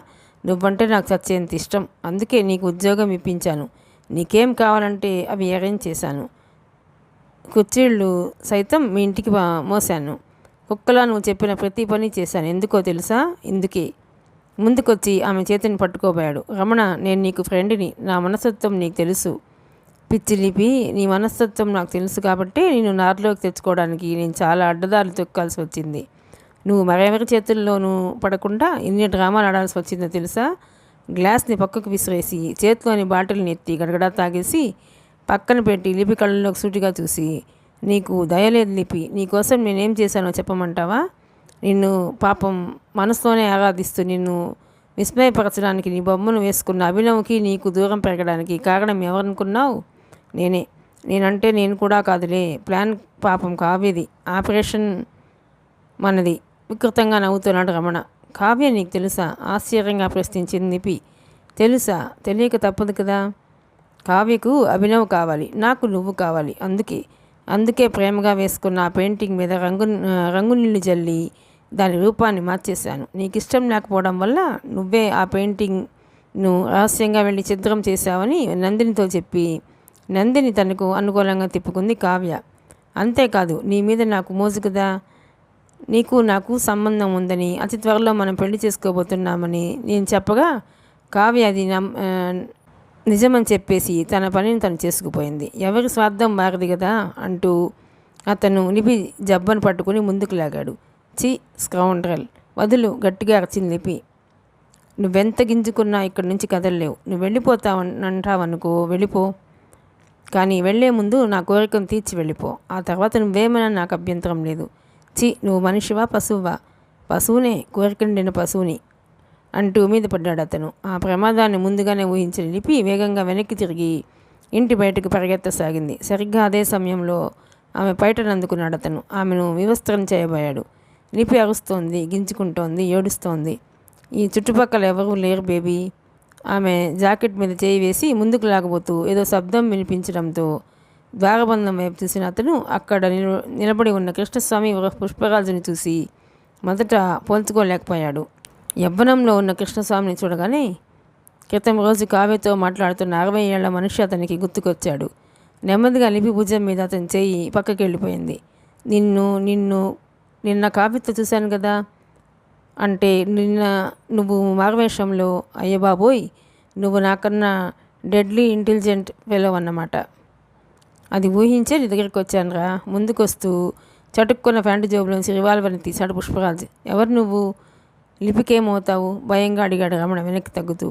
నువ్వంటే నాకు చచ్చేంత ఇష్టం. అందుకే నీకు ఉద్యోగం ఇప్పించాను. నీకేం కావాలంటే అవి అరేంజ్ చేశాను. కుర్చీళ్ళు సైతం మీ ఇంటికి మోసాను. కుక్కలా నువ్వు చెప్పిన ప్రతి పని చేశాను. ఎందుకో తెలుసా? ఇందుకే. ముందుకొచ్చి ఆమె చేతిని పట్టుకోబోయాడు. రమణ, నేను నీకు ఫ్రెండ్ని. నా మనస్తత్వం నీకు తెలుసు. పిచ్చి లిపి, నీ మనస్తత్వం నాకు తెలుసు కాబట్టి నేను నారులోకి తెచ్చుకోవడానికి నేను చాలా అడ్డదారులు తొక్కాల్సి వచ్చింది. నువ్వు మరెవరి చేతుల్లోనూ పడకుండా ఎన్ని డ్రామాలు ఆడాల్సి వచ్చిందో తెలుసా? గ్లాస్ని పక్కకు విసిరేసి చేతిలోని బాటిల్ని ఎత్తి గడగడా తాగేసి పక్కన పెట్టి లిపి కళ్ళలోకి సూటిగా చూసి, నీకు దయలేదు లిపి, నీకోసం నేనేం చేశానో చెప్పమంటావా? నిన్ను పాపం మనసులోనే ఆరాధిస్తూ నిన్ను విస్మయపరచడానికి నీ బొమ్మను వేసుకున్న అభినవ్కి నీకు దూరం పెరగడానికి కారణం ఎవరనుకున్నావు? నేనంటే నేను కూడా కాదులే. ప్లాన్ పాపం కావ్యది. ఆపరేషన్ మనది. వికృతంగా నవ్వుతున్నాడు రమణ. కావ్య నీకు తెలుసా? ఆశ్చర్యంగా ప్రశ్నించింది లిపి. తెలుసా? తెలియక తప్పదు కదా. కావ్యకు అభినవ్ కావాలి, నాకు నువ్వు కావాలి. అందుకే ప్రేమగా వేసుకున్న ఆ పెయింటింగ్ మీద రంగు నీళ్లు జల్లి దాని రూపాన్ని మార్చేశాను. నీకు ఇష్టం లేకపోవడం వల్ల నువ్వే ఆ పెయింటింగ్ను రహస్యంగా వెళ్ళి చిత్రం చేశావని నందినితో చెప్పి నందిని తనకు అనుకూలంగా తిప్పుకుంది కావ్య. అంతేకాదు, నీ మీద నాకు మోజు కదా. నీకు నాకు సంబంధం ఉందని, అతి త్వరలో మనం పెళ్లి చేసుకోబోతున్నామని నేను చెప్పగా కావ్య అది నిజమని చెప్పేసి తన పనిని తను చేసుకుపోయింది. ఎవరి స్వార్థం వారిది కదా అంటూ అతను లిపి జబ్బను పట్టుకుని ముందుకు లాగాడు. చి స్కౌండ్రల్, వదులు, గట్టిగా అరిచింది లిపి. నువ్వెంత గింజుకున్నా ఇక్కడి నుంచి కదలలేవు. నువ్వు వెళ్ళిపోతావంటావనుకో, వెళ్ళిపో. కానీ వెళ్లే ముందు నా కోరికను తీర్చి వెళ్ళిపో. ఆ తర్వాత నువ్వేమైనా నాకు అభ్యంతరం లేదు. చి, నువ్వు మనిషివా పశువువా? పశువునే, కోరిక నిండిన పశువుని అంటూ మీద పడ్డాడు అతను. ఆ ప్రమాదాన్ని ముందుగానే ఊహించిన లిపి వేగంగా వెనక్కి తిరిగి ఇంటి బయటకు పరిగెత్తసాగింది. సరిగ్గా అదే సమయంలో ఆమె పైటను అందుకున్నాడు అతను. ఆమెను వివస్త్రం చేయబోయాడు. లిపి అరుస్తోంది, గింజుకుంటోంది, ఏడుస్తోంది. ఈ చుట్టుపక్కల ఎవరూ లేరు బేబీ. ఆమె జాకెట్ మీద చేయి వేసి ముందుకు లాగబోతూ ఏదో శబ్దం వినిపించడంతో ద్వారబంధం వైపు చూసిన అతను అక్కడ నిలబడి ఉన్న కృష్ణస్వామి పుష్పరాజుని చూసి మొదట పోల్చుకోలేకపోయాడు. యవ్వనంలో ఉన్న కృష్ణస్వామిని చూడగానే క్రితం రోజు కావ్యతో మాట్లాడుతున్న 60 ఏళ్ల మనిషి అతనికి గుర్తుకొచ్చాడు. నెమ్మదిగా లిపి భుజం మీద అతని చేయి పక్కకి వెళ్ళిపోయింది. నిన్న కావ్యతో చూశాను కదా. అంటే నిన్న నువ్వు మారువేషంలో. అయ్యబాబోయ్, నువ్వు నాకన్నా డెడ్లీ ఇంటెలిజెంట్ ఫెలో అన్నమాట. అది ఊహించే నీ దగ్గరికి వచ్చానురా. ముందుకొస్తూ చటుక్కున్న ప్యాంటు జోబులోంచి రివాల్వర్ని తీశాడు పుష్పరాజ్. ఎవరు నువ్వు? లిపికేమవుతావు? భయంగా అడిగాడు రమణ వెనక్కి తగ్గుతూ.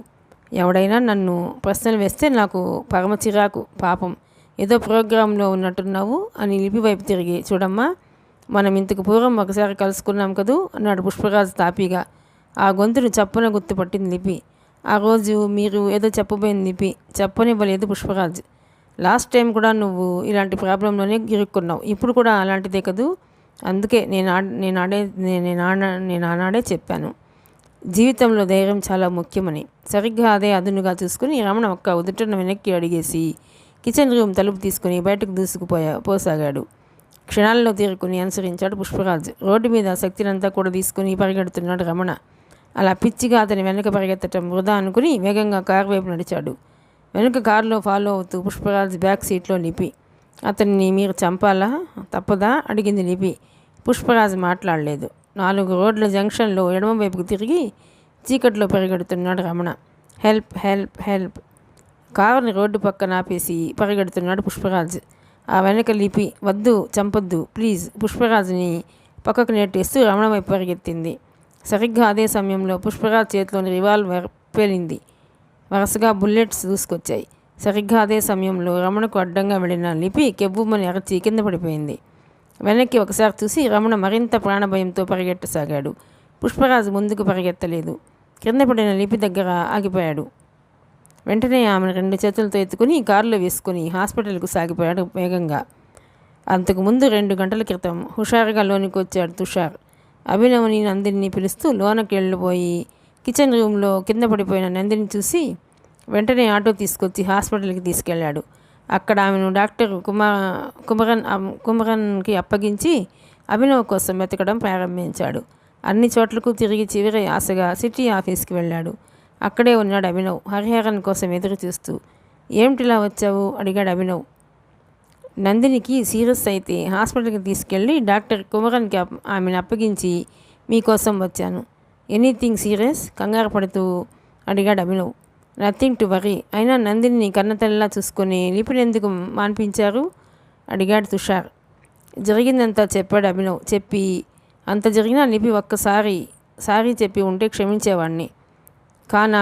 ఎవడైనా నన్ను ప్రశ్నలు వేస్తే నాకు పరమ చిరాకు. పాపం, ఏదో ప్రోగ్రాంలో ఉన్నట్టున్నావు అని లిపి వైపు తిరిగి, చూడమ్మా, మనం ఇంతకు పూర్వం ఒకసారి కలుసుకున్నాం కదూ అన్నాడు పుష్పరాజు తాపీగా. ఆ గొంతును చప్పున గుర్తుపట్టింది లిపి. ఆ రోజు మీరు ఏదో చెప్పబోయింది లిపి. చెప్పనివ్వలేదు పుష్పరాజ్. లాస్ట్ టైం కూడా నువ్వు ఇలాంటి ప్రాబ్లంలోనే ఇరుక్కున్నావు. ఇప్పుడు కూడా అలాంటిదే కదూ. అందుకే నేను ఆనాడే చెప్పాను, జీవితంలో ధైర్యం చాలా ముఖ్యమని. సరిగ్గా అదే అదునుగా చూసుకుని రమణ ఒక్క ఉదుటను వెనక్కి అడిగేసి కిచెన్ రూమ్ తలుపు తీసుకుని బయటకు పోసాగాడు. క్షణాల్లో తీరుకుని అనుసరించాడు పుష్పరాజ్. రోడ్డు మీద శక్తినంతా కూడా తీసుకుని పరిగెడుతున్నాడు రమణ. అలా పిచ్చిగా అతని వెనక పరిగెత్తటం వృధా అనుకుని వేగంగా కారు వైపు నడిచాడు. వెనుక కారులో ఫాలో అవుతూ పుష్పరాజ్ బ్యాక్ సీట్లో లిపి. అతన్ని మీరు చంపాలా? తప్పదా? అడిగింది లిపి. పుష్పరాజ్ మాట్లాడలేదు. 4 రోడ్ల జంక్షన్లో ఎడమవైపుకు తిరిగి చీకట్లో పరిగెడుతున్నాడు రమణ. Help, help, help. కారుని రోడ్డు పక్కన ఆపేసి పరిగెడుతున్నాడు పుష్పరాజ్. ఆ వెనక లిపి, వద్దు, చంపొద్దు ప్లీజ్. పుష్పరాజ్ని పక్కకు నెట్టేస్తూ రమణ వైపు పరిగెత్తింది. సరిగ్గా అదే సమయంలో పుష్పరాజ్ చేతిలోని రివాల్వర్ పేలింది. వరుసగా బుల్లెట్స్ దూసుకొచ్చాయి. సరిగ్గా అదే సమయంలో రమణకు అడ్డంగా వెళ్ళిన లిపి కెవ్వుమని అరచి కింద పడిపోయింది. వెనక్కి ఒకసారి చూసి రమణ మరింత ప్రాణభయంతో పరిగెట్టసాగాడు. పుష్పరాజు ముందుకు పరిగెత్తలేదు. కింద పడిన లిపి దగ్గర ఆగిపోయాడు. వెంటనే ఆమెను 2 చేతులతో ఎత్తుకుని కారులో వేసుకుని హాస్పిటల్కు సాగిపోయాడు వేగంగా. అంతకుముందు 2 గంటల క్రితం హుషారుగా లోనికి వచ్చాడు తుషార్. అభినవ్ని నందిని పిలుస్తూ లోనకి వెళ్ళిపోయి కిచెన్ రూమ్లో కింద పడిపోయిన నందిని చూసి వెంటనే ఆటో తీసుకొచ్చి హాస్పిటల్కి తీసుకెళ్లాడు. అక్కడ ఆమెను డాక్టర్ కుమరన్కి అప్పగించి అభినవ్ కోసం వెతకడం ప్రారంభించాడు. అన్ని చోట్లకు తిరిగి చివరి ఆశగా సిటీ ఆఫీస్కి వెళ్ళాడు. అక్కడే ఉన్నాడు అభినవ్ హరిహరన్ కోసం ఎదురు చూస్తూ. ఏమిటిలా వచ్చావు అడిగాడు అభినవ్. నందినికి సీరియస్ అయితే హాస్పిటల్కి తీసుకెళ్ళి డాక్టర్ కుమరన్కి ఆమెను అప్పగించి మీకోసం వచ్చాను. ఎనీథింగ్ సీరియస్ కంగారు పడుతూ అడిగాడు అభినవ్. Nothing to worry. అయినా నందిని కన్నతల్లిలా చూసుకొని లిపిని ఎందుకు మాన్పించారు అడిగాడు తుషార్. జరిగిందంతా చెప్పాడు అభినవ్. చెప్పి అంత జరిగినా లిపి సారీ చెప్పి ఉంటే క్షమించేవాడిని. కానీ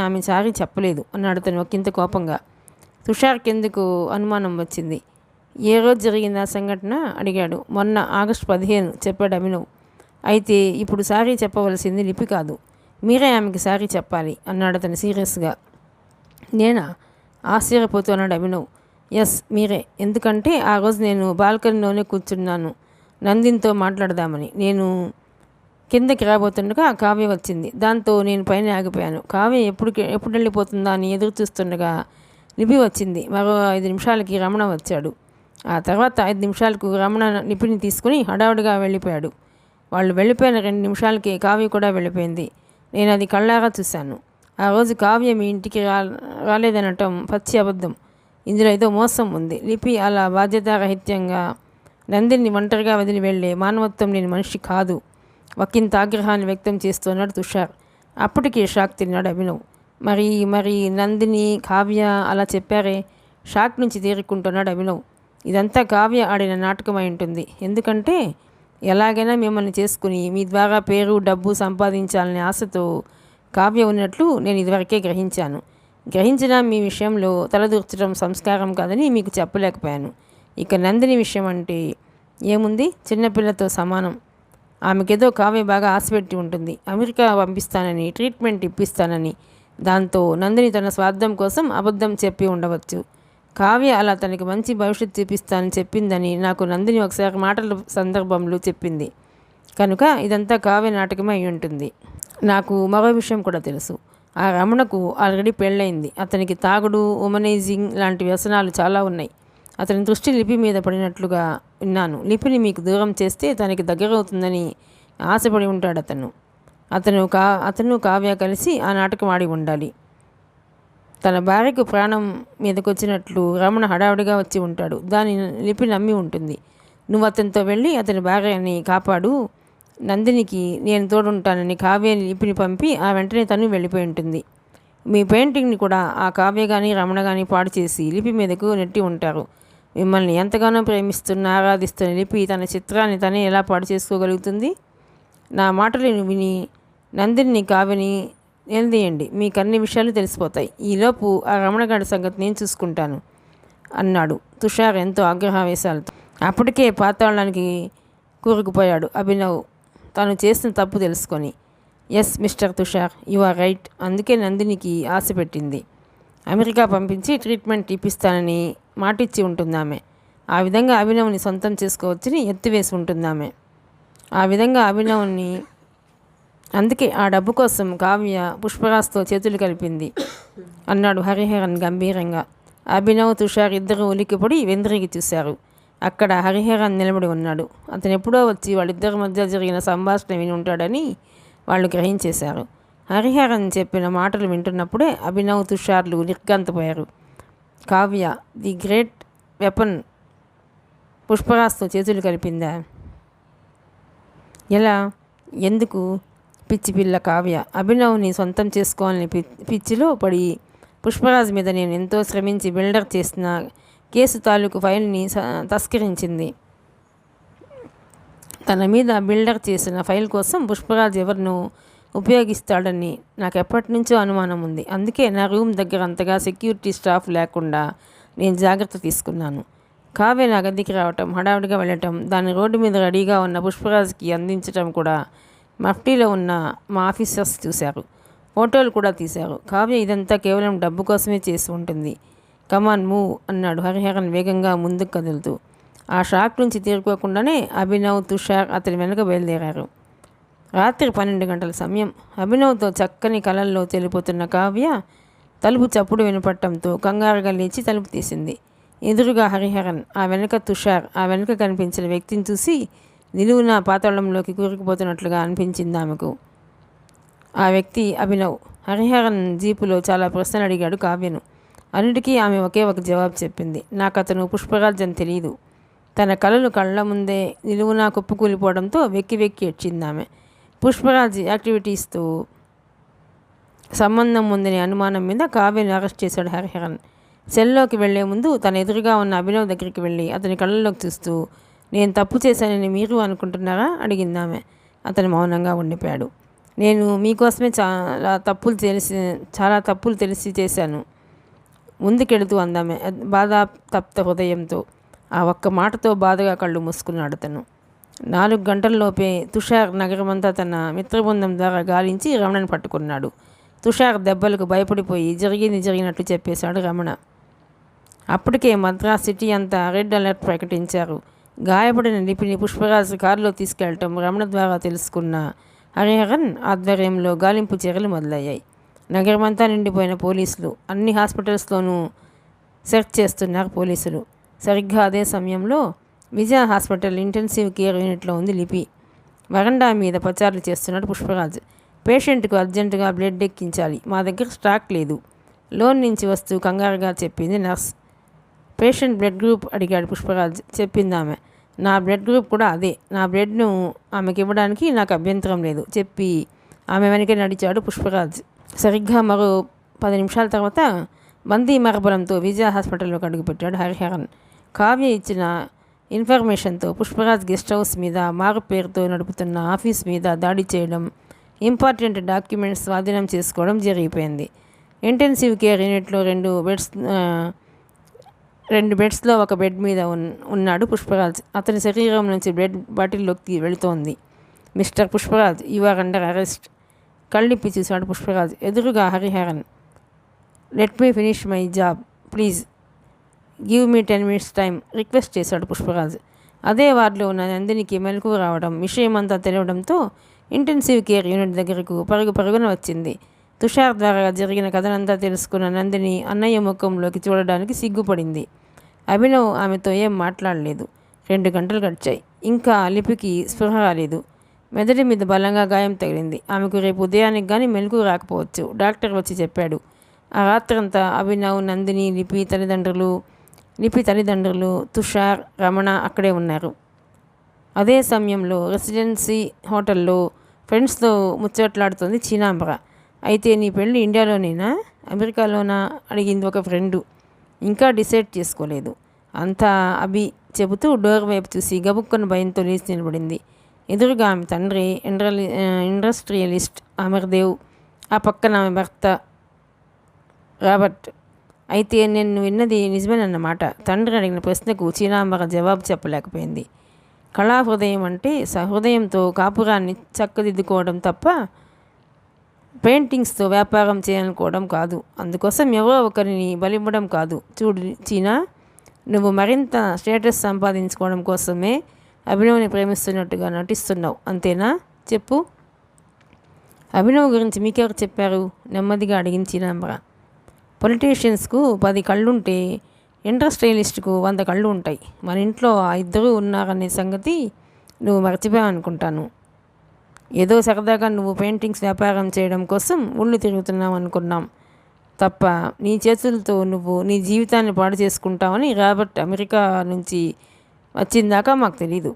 ఆమె సారీ చెప్పలేదు అన్నాడు అతను ఒకంత కోపంగా. తుషార్కి ఎందుకు అనుమానం వచ్చింది. ఏ రోజు జరిగింది ఆ సంఘటన అడిగాడు. మొన్న ఆగస్టు 15 చెప్పాడు అభినవ్. అయితే ఇప్పుడు సారీ చెప్పవలసింది లిపి కాదు, మీరే ఆమెకి సారీ చెప్పాలి అన్నాడు అతను సీరియస్గా. నేనా ఆశ్చర్యపోతూ అన్నాడు అభినవ్. ఎస్ మీరే. ఎందుకంటే ఆ రోజు నేను బాల్కనీలోనే కూర్చున్నాను నందినితో మాట్లాడదామని. నేను కిందకి రాబోతుండగా కావ్య వచ్చింది. దాంతో నేను పైన ఆగిపోయాను. కావ్య ఎప్పుడు వెళ్ళిపోతుందా అని ఎదురు చూస్తుండగా లిపి వచ్చింది. మరో 5 నిమిషాలకి రమణ వచ్చాడు. ఆ తర్వాత 5 నిమిషాలకు రమణ లిపిని తీసుకుని హడావుడిగా వెళ్ళిపోయాడు. వాళ్ళు వెళ్ళిపోయిన 2 నిమిషాలకి కావ్య కూడా వెళ్ళిపోయింది. నేను అది కళ్ళారా చూశాను. ఆ రోజు కావ్య మీ ఇంటికి రాలేదనటం పచ్చి అబద్ధం. ఇందులో ఏదో మోసం ఉంది. లిపి అలా బాధ్యతారహిత్యంగా నందిని ఒంటరిగా వదిలి వెళ్ళే మానవత్వం లేని మనిషి కాదు. ఒకంత ఆగ్రహాన్ని వ్యక్తం చేస్తున్నాడు తుషార్. అప్పటికి షాక్ తిన్నాడు అభినవ్. మరి నందిని కావ్య అలా చెప్పారే. షాక్ నుంచి తేరుకుంటున్నాడు అభినవ్. ఇదంతా కావ్య ఆడిన నాటకం అయి ఉంటుంది. ఎందుకంటే ఎలాగైనా మిమ్మల్ని చేసుకుని మీ ద్వారా పేరు డబ్బు సంపాదించాలనే ఆశతో కావ్య ఉన్నట్లు నేను ఇదివరకే గ్రహించినా మీ విషయంలో తలదూర్చడం సంస్కారం కాదని మీకు చెప్పలేకపోయాను. ఇక నందిని విషయం అంటే ఏముంది, చిన్నపిల్లతో సమానం. ఆమెకేదో కావ్య బాగా ఆశపెట్టి ఉంటుంది. అమెరికా పంపిస్తానని, ట్రీట్మెంట్ ఇప్పిస్తానని. దాంతో నందిని తన స్వార్థం కోసం అబద్ధం చెప్పి ఉండవచ్చు. కావ్య అలా తనకి మంచి భవిష్యత్తు చూపిస్తానని చెప్పిందని నాకు నందిని ఒకసారి మాటల సందర్భంలో చెప్పింది. కనుక ఇదంతా కావ్య నాటకమే అయి ఉంటుంది. నాకు మరో విషయం కూడా తెలుసు. ఆ రమణకు ఆల్రెడీ పెళ్ళయింది. అతనికి తాగుడు, ఉమనైజింగ్ లాంటి వ్యసనాలు చాలా ఉన్నాయి. అతని దృష్టి లిపి మీద పడినట్లుగా విన్నాను. లిపిని మీకు దూరం చేస్తే తనకి దగ్గరవుతుందని ఆశపడి ఉంటాడు అతను కావ్య కలిసి ఆ నాటకం ఆడి ఉండాలి. తన భార్యకు ప్రాణం మీదకొచ్చినట్లు రమణ హడావుడిగా వచ్చి ఉంటాడు. దాని లిపి నమ్మి ఉంటుంది. నువ్వు అతనితో వెళ్ళి అతని భార్యని కాపాడు, నందినికి నేను తోడుంటానని కావ్యని లిపిని పంపి ఆ వెంటనే తను వెళ్ళిపోయి ఉంటుంది. మీ పెయింటింగ్ని కూడా ఆ కావ్య కానీ రమణ కానీ పాడు చేసి లిపి మీదకు నెట్టి ఉంటారు. మిమ్మల్ని ఎంతగానో ప్రేమిస్తున్న ఆరాధిస్తున్న లిపి తన చిత్రాన్ని తనే ఎలా పాడు చేసుకోగలుగుతుంది? నా మాటలు విని నందిని కావ్యని నిలదీయండి. మీకు అన్ని విషయాలు తెలిసిపోతాయి. ఈలోపు ఆ రమణగాడి సంగతి నేను చూసుకుంటాను అన్నాడు తుషార్ ఎంతో ఆగ్రహావేశాలతో. అప్పటికే పాతాళానికి కూరుకుపోయాడు అభినవ్ తను చేసిన తప్పు తెలుసుకొని. Yes Mister Tushar, you are right. అందుకే నందినికి ఆశ పెట్టింది. అమెరికా పంపించి ట్రీట్మెంట్ ఇప్పిస్తానని మాటిచ్చి ఉంటుందామె. ఆ విధంగా అభినవ్ని సొంతం చేసుకోవచ్చని ఎత్తివేసి ఉంటుందామె. ఆ విధంగా అభినవ్ని అందుకే ఆ డబ్బు కోసం కావ్య పుష్పరాజ్తో చేతులు కలిపింది అన్నాడు హరిహరన్ గంభీరంగా. అభినవ్, తుషార్ ఇద్దరు ఉలిక్కిపడి వెంద్రికి చూశారు. అక్కడ హరిహరన్ నిలబడి ఉన్నాడు. అతను ఎప్పుడో వచ్చి వాళ్ళిద్దరి మధ్య జరిగిన సంభాషణ విని ఉంటాడని వాళ్ళు గ్రహించేశారు. హరిహరన్ చెప్పిన మాటలు వింటున్నప్పుడే అభినవ్, తుషార్లు నిర్ఘాంతపోయారు. కావ్య ది గ్రేట్ వెపన్ పుష్పరాజ్తో చేతులు కలిపిందా? ఎలా? ఎందుకు? పిచ్చి పిల్ల కావ్య అభినవ్ని సొంతం చేసుకోవాలని పిచ్చిలో పడి పుష్పరాజ్ మీద నేను ఎంతో శ్రమించి బిల్డర్ చేసిన కేసు తాలూకు ఫైల్ని తస్కరించింది. తన మీద బిల్డర్ చేసిన ఫైల్ కోసం పుష్పరాజ్ ఎవరినో ఉపయోగిస్తాడని నాకు ఎప్పటి నుంచో అనుమానం ఉంది. అందుకే నా రూమ్ దగ్గర అంతగా సెక్యూరిటీ స్టాఫ్ లేకుండా నేను జాగ్రత్త తీసుకున్నాను. కావ్య నా గదికి రావటం, హడావిడిగా వెళ్ళటం, దాన్ని రోడ్డు మీద రెడీగా ఉన్న పుష్పరాజ్కి అందించటం కూడా మఫ్టీలో ఉన్న మా ఆఫీసర్స్ చూశారు. ఫోటోలు కూడా తీశారు. కావ్య ఇదంతా కేవలం డబ్బు కోసమే చేసి ఉంటుంది. కమాన్ మూవ్ అన్నాడు హరిహరన్ వేగంగా ముందుకు కదులుతూ. ఆ షాక్ నుంచి తీరుకోకుండానే అభినవ్, తుషార్ అతని వెనుక బయలుదేరారు. రాత్రి 12 గంటల సమయం. అభినవ్తో చక్కని కలల్లో తెలిపోతున్న కావ్య తలుపు చప్పుడు వినపడటంతో కంగారుగా లేచి తలుపు తీసింది. ఎదురుగా హరిహరన్, ఆ వెనుక తుషార్. ఆ వెనుక కనిపించిన వ్యక్తిని చూసి నిలువున పాతాళంలోకి కూరుకుపోతున్నట్లుగా అనిపించింది ఆమెకు. ఆ వ్యక్తి అభినవ్. హరిహరన్ జీపులో చాలా ప్రశ్నలు అడిగాడు కావ్యను. అన్నిటికీ ఆమె ఒకే ఒక జవాబు చెప్పింది. నాకు అతను పుష్పరాజ్ అని తెలియదు. తన కళలు కళ్ళ ముందే నిలువునా కుప్పకూలిపోవడంతో వెక్కి వెక్కి ఏడ్చింది ఆమె. పుష్పరాజ్ యాక్టివిటీస్తో సంబంధం ఉందనే అనుమానం మీద కావ్యను అరెస్ట్ చేశాడు హరిహరన్. సెల్లోకి వెళ్లే ముందు తన ఎదురుగా ఉన్న అభినవ్ దగ్గరికి వెళ్ళి అతని కళ్ళల్లోకి చూస్తూ, నేను తప్పు చేశానని మీరు అనుకుంటున్నారా అడిగింది ఆమె. అతను మౌనంగా ఉండిపోయాడు. నేను మీకోసమే చాలా తప్పులు తెలిసి చేశాను ముందుకెడుతూ అందామె బాధ తప్త హృదయంతో. ఆ ఒక్క మాటతో బాధగా కళ్ళు మూసుకున్నాడు అతను. 4 గంటల్లోపే తుషార్ నగరమంతా తన మిత్రబృందం ద్వారా గాలించి రమణను పట్టుకున్నాడు. తుషార్ దెబ్బలకు భయపడిపోయి జరిగింది జరిగినట్లు చెప్పేశాడు రమణ. అప్పటికే మద్రాస్ సిటీ అంతా రెడ్ అలర్ట్ ప్రకటించారు. గాయపడిన లిపిని పుష్పరాజ్ కారులో తీసుకెళ్లటం రమణ ద్వారా తెలుసుకున్న హరిహరన్ ఆధ్వర్యంలో గాలింపు చర్యలు మొదలయ్యాయి. నగరమంతా నిండిపోయిన పోలీసులు. అన్ని హాస్పిటల్స్లోనూ సెర్చ్ చేస్తున్నారు పోలీసులు. సరిగ్గా అదే సమయంలో విజయ హాస్పిటల్ ఇంటెన్సివ్ కేర్ యూనిట్లో ఉంది లిపి. వరండా మీద పచారులు చేస్తున్నాడు పుష్పరాజ్. పేషెంట్కు అర్జెంటుగా బ్లడ్ ఎక్కించాలి, మా దగ్గర స్టాక్ లేదు, లోన్ నుంచి వస్తూ కంగారుగా చెప్పింది నర్స్. పేషెంట్ బ్లడ్ గ్రూప్ అడిగాడు పుష్పరాజ్. చెప్పింది ఆమె. నా బ్లడ్ గ్రూప్ కూడా అదే. నా బ్లడ్ను ఆమెకి ఇవ్వడానికి నాకు అభ్యంతరం లేదు చెప్పి ఆమె వెనకే నడిచాడు పుష్పరాజ్. సరిగ్గా మరో 10 నిమిషాల తర్వాత బందీ మరబలంతో విజయ హాస్పిటల్లోకి అడుగుపెట్టాడు హరిహరన్. కావ్య ఇచ్చిన ఇన్ఫర్మేషన్తో పుష్పరాజ్ గెస్ట్ హౌస్ మీద, మారు పేరుతో నడుపుతున్న ఆఫీస్ మీద దాడి చేయడం, ఇంపార్టెంట్ డాక్యుమెంట్స్ స్వాధీనం చేసుకోవడం జరిగిపోయింది. ఇంటెన్సివ్ కేర్ యూనిట్లో 2 బెడ్స్లో ఒక బెడ్ మీద ఉన్నాడు పుష్పరాజ్. అతని శరీరం నుంచి బ్లడ్ బాటిల్లోకి వెళుతోంది. Mister Pushparaj, you are under arrest. కళ్ళిప్పి చూశాడు పుష్పరాజ్. ఎదురుగా Hariharan. Let me finish my job please, give me 10 minutes time request చేశాడు పుష్పరాజ్. అదే వార్డులో ఉన్న నందినికి మెలకువ రావడం, విషయమంతా తెలియడంతో ఇంటెన్సివ్ కేర్ యూనిట్ దగ్గరకు పరుగున వచ్చింది. తుషార్ ద్వారా జరిగిన కథనంతా తెలుసుకున్న నందిని అన్నయ్య ముఖంలోకి చూడడానికి సిగ్గుపడింది. అభినవ్ ఆమెతో ఏం మాట్లాడలేదు. 2 గంటలు గడిచాయి. ఇంకా లిపికి స్పృహ రాలేదు. మెదడు మీద బలంగా గాయం తగిలింది. ఆమెకు రేపు ఉదయానికి కానీ మెలకు రాకపోవచ్చు, డాక్టర్ వచ్చి చెప్పాడు. ఆ రాత్రంతా అభినవ్, నందిని, లిపి తల్లిదండ్రులు, తుషార్, రమణ అక్కడే ఉన్నారు. అదే సమయంలో రెసిడెన్సీ హోటల్లో ఫ్రెండ్స్తో ముచ్చట్లాడుతోంది చీనాంబర. అయితే నీ పెళ్ళి ఇండియాలోనేనా అమెరికాలోనా అడిగింది ఒక ఫ్రెండు. ఇంకా డిసైడ్ చేసుకోలేదు అంతా అభి చెబుతూ డోర్ వైపు చూసి గబుక్కున్న భయంతో లేచి నిలబడింది. ఎదురుగా ఆమె తండ్రి ఇండస్ట్రియలిస్ట్ అమర్దేవ్, ఆ పక్కన ఆమె భర్త రాబర్ట్. అయితే నేను విన్నది నిజమేనన్నమాట. తండ్రి అడిగిన ప్రశ్నకు చీనాంబర జవాబు చెప్పలేకపోయింది. కళాహృదయం అంటే సహృదయంతో కాపురాన్ని చక్కదిద్దుకోవడం తప్ప పెయింటింగ్స్తో వ్యాపారం చేయాలనుకోవడం కాదు. అందుకోసం ఎవరో ఒకరిని బలివ్వడం కాదు. చూడు చీనా, నువ్వు మరింత స్టేటస్ సంపాదించుకోవడం కోసమే అభినవ్ని ప్రేమిస్తున్నట్టుగా నటిస్తున్నావు, అంతేనా? చెప్పు. అభినవ్ గురించి మీకెవరు చెప్పారు? నెమ్మదిగా అడిగింది చీనాంబర. పొలిటీషియన్స్కు 10 కళ్ళుంటే ఇండస్ట్రియలిస్ట్కు 100 కళ్ళు ఉంటాయి. మన ఇంట్లో ఆ 2 ఉన్నారనే సంగతి నువ్వు మర్చిపోయావనుకుంటాను. ఏదో సరదాగా నువ్వు పెయింటింగ్స్ వ్యాపారం చేయడం కోసం ఊళ్ళు తిరుగుతున్నావు అనుకున్నాం తప్ప నీ చేతులతో నువ్వు నీ జీవితాన్ని పాడు చేసుకుంటావని రాబర్ట్ అమెరికా నుంచి వచ్చిందాకా మాకు తెలీదు.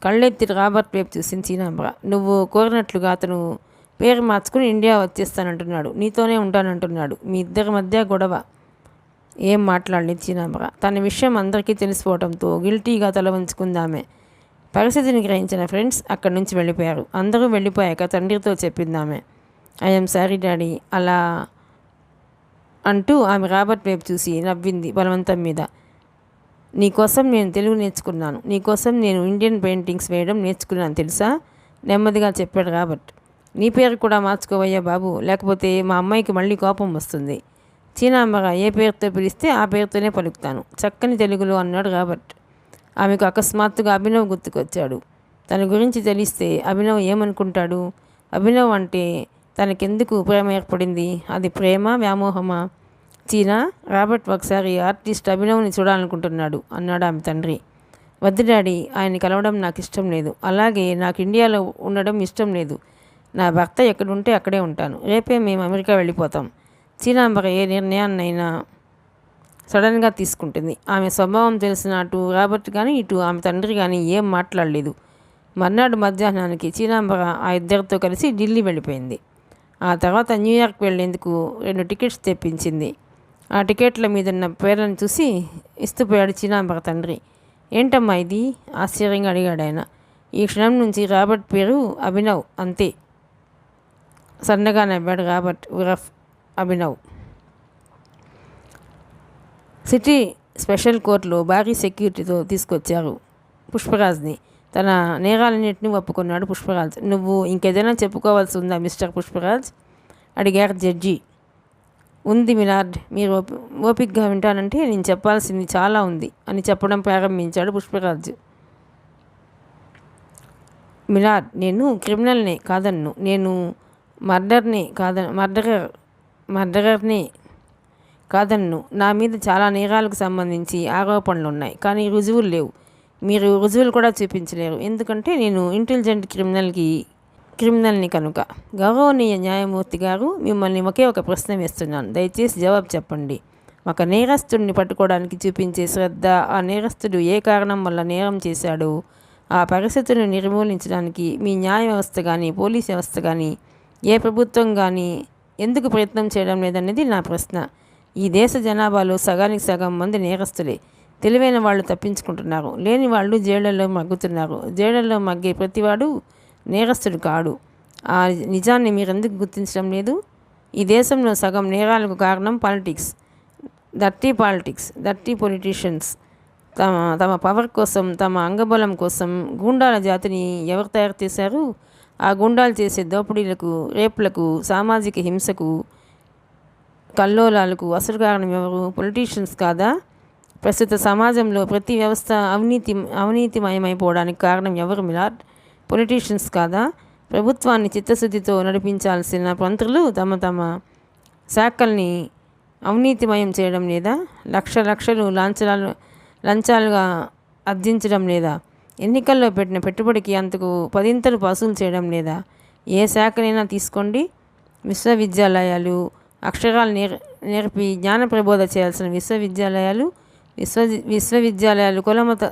కళ్ళెత్తి రాబర్ట్ వైపు చూసింది చీనాంబర. నువ్వు కోరినట్లుగా అతను పేరు మార్చుకుని ఇండియా వచ్చేస్తానంటున్నాడు, నీతోనే ఉంటానంటున్నాడు. మీ ఇద్దరి మధ్య గొడవ. ఏం మాట్లాడలేదు చీనాంబర. తన విషయం అందరికీ తెలిసిపోవడంతో గిల్టీగా తల వంచుకుందామే. పరిస్థితిని గ్రహించిన ఫ్రెండ్స్ అక్కడి నుంచి వెళ్ళిపోయారు. అందరూ వెళ్ళిపోయాక తండ్రితో చెప్పిందామె. ఐఎమ్ సారీ డాడీ అలా అంటూ ఆమె రాబర్ట్ వైపు చూసి నవ్వింది బలవంతం మీద. నీకోసం నేను తెలుగు నేర్చుకున్నాను, నీకోసం నేను ఇండియన్ పెయింటింగ్స్ వేయడం నేర్చుకున్నాను తెలుసా, నెమ్మదిగా చెప్పాడు రాబర్ట్. నీ పేరు కూడా మార్చుకోవయ్యా బాబు, లేకపోతే మా అమ్మాయికి మళ్ళీ కోపం వస్తుంది. చీనాంబర ఏ పేరుతో పిలిస్తే ఆ పేరుతోనే పలుకుతాను చక్కని తెలుగులో అన్నాడు రాబర్ట్. ఆమెకు అకస్మాత్తుగా అభినవ్ గుర్తుకొచ్చాడు. తన గురించి తెలిస్తే అభినవ్ ఏమనుకుంటాడు? అభినవ్ అంటే తనకెందుకు ప్రేమ ఏర్పడింది? అది ప్రేమ, వ్యామోహమా? చీనా, రాబర్ట్ ఒకసారి ఆర్టిస్ట్ అభినవ్ని చూడాలనుకుంటున్నాడు అన్నాడు ఆమె తండ్రి. వద్దు డాడీ, ఆయన కలవడం నాకు ఇష్టం లేదు. అలాగే నాకు ఇండియాలో ఉండడం ఇష్టం లేదు. నా భర్త ఎక్కడుంటే అక్కడే ఉంటాను. రేపే మేము అమెరికా వెళ్ళిపోతాం. చీనాంబర ఏ నిర్ణయాన్నైనా సడన్గా తీసుకుంటుంది. ఆమె స్వభావం తెలిసిన అటు రాబర్ట్ కానీ ఇటు ఆమె తండ్రి కానీ ఏం మాట్లాడలేదు. మర్నాడు మధ్యాహ్నానికి చీనాంబర ఆ ఇద్దరితో కలిసి ఢిల్లీ వెళ్ళిపోయింది. ఆ తర్వాత న్యూయార్క్ వెళ్లేందుకు 2 టికెట్స్ తెప్పించింది. ఆ టికెట్ల మీదున్న పేర్లను చూసి ఇస్తుపోయాడు చీనాంబర తండ్రి. ఏంటమ్మా ఇది? ఆశ్చర్యంగా అడిగాడు ఆయన. ఈ క్షణం నుంచి రాబర్ట్ పేరు అభినవ్ అంతే, సన్నగా నవ్వాడు రాబర్ట్ ఉరఫ్ అభినవ్. సిటీ స్పెషల్ కోర్టులో భారీ సెక్యూరిటీతో తీసుకొచ్చారు పుష్పరాజ్ని. తన నేరాలన్నింటినీ ఒప్పుకున్నాడు పుష్పరాజ్. నువ్వు ఇంకేదైనా చెప్పుకోవాల్సి ఉందా మిస్టర్ పుష్పరాజ్ అడిగారు జడ్జి. ఉంది మిలార్డ్, మీరు ఓపికగా వింటానంటే నేను చెప్పాల్సింది చాలా ఉంది అని చెప్పడం ప్రారంభించాడు పుష్పరాజ్. మిలార్డ్, నేను క్రిమినల్నే కాదన్ను, నేను మర్డరర్నే కాదన్ను. నా మీద చాలా నేరాలకు సంబంధించి ఆరోపణలు ఉన్నాయి, కానీ రుజువులు లేవు. మీరు రుజువులు కూడా చూపించలేరు, ఎందుకంటే నేను ఇంటెలిజెంట్ క్రిమినల్ని కనుక. గౌరవనీయ న్యాయమూర్తి గారు, మిమ్మల్ని ఒకే ఒక ప్రశ్న వేస్తున్నాను, దయచేసి జవాబు చెప్పండి. ఒక నేరస్తుడిని పట్టుకోవడానికి చూపించే శ్రద్ధ, ఆ నేరస్తుడు ఏ కారణం వల్ల నేరం చేశాడో ఆ పరిస్థితులను నిర్మూలించడానికి మీ న్యాయ వ్యవస్థ కానీ పోలీస్ వ్యవస్థ కానీ ఏ ప్రభుత్వం కానీ ఎందుకు ప్రయత్నం చేయడం లేదనేది నా ప్రశ్న. ఈ దేశ జనాభాలో సగానికి సగం మంది నేరస్తులే. తెలివైన వాళ్ళు తప్పించుకుంటున్నారు, లేని వాళ్ళు జైళ్లలో మగ్గుతున్నారు. జైళ్లలో మగ్గే ప్రతివాడు నేరస్తుడు కాడు. ఆ నిజాన్ని మీరెందుకు గుర్తించడం లేదు? ఈ దేశంలో సగం నేరాలకు కారణం పాలిటిక్స్, డర్టీ పొలిటీషియన్స్. తమ పవర్ కోసం, తమ అంగబలం కోసం గూండాల జాతిని ఎవరు తయారు చేశారు? ఆ గూండాలు చేసే దోపిడీలకు, రేపులకు, సామాజిక హింసకు, కల్లోలాలకు అసలు కారణం ఎవరు? పొలిటీషియన్స్ కాదా? ప్రస్తుత సమాజంలో ప్రతి వ్యవస్థ అవినీతిమయమైపోవడానికి కారణం ఎవరు మిలార్డ్? పొలిటీషియన్స్ కాదా? ప్రభుత్వాన్ని చిత్తశుద్ధితో నడిపించాల్సిన మంత్రులు తమ శాఖల్ని అవినీతిమయం చేయడం లేదా? లక్షలు లంచాలుగా అర్థించడం లేదా? ఎన్నికల్లో పెట్టిన పెట్టుబడికి అంతకు 10 వసూలు చేయడం లేదా? ఏ శాఖనైనా తీసుకోండి, విశ్వవిద్యాలయాలు, అక్షరాలు నేర్పి జ్ఞాన ప్రబోధ చేయాల్సిన విశ్వవిద్యాలయాలు కులమత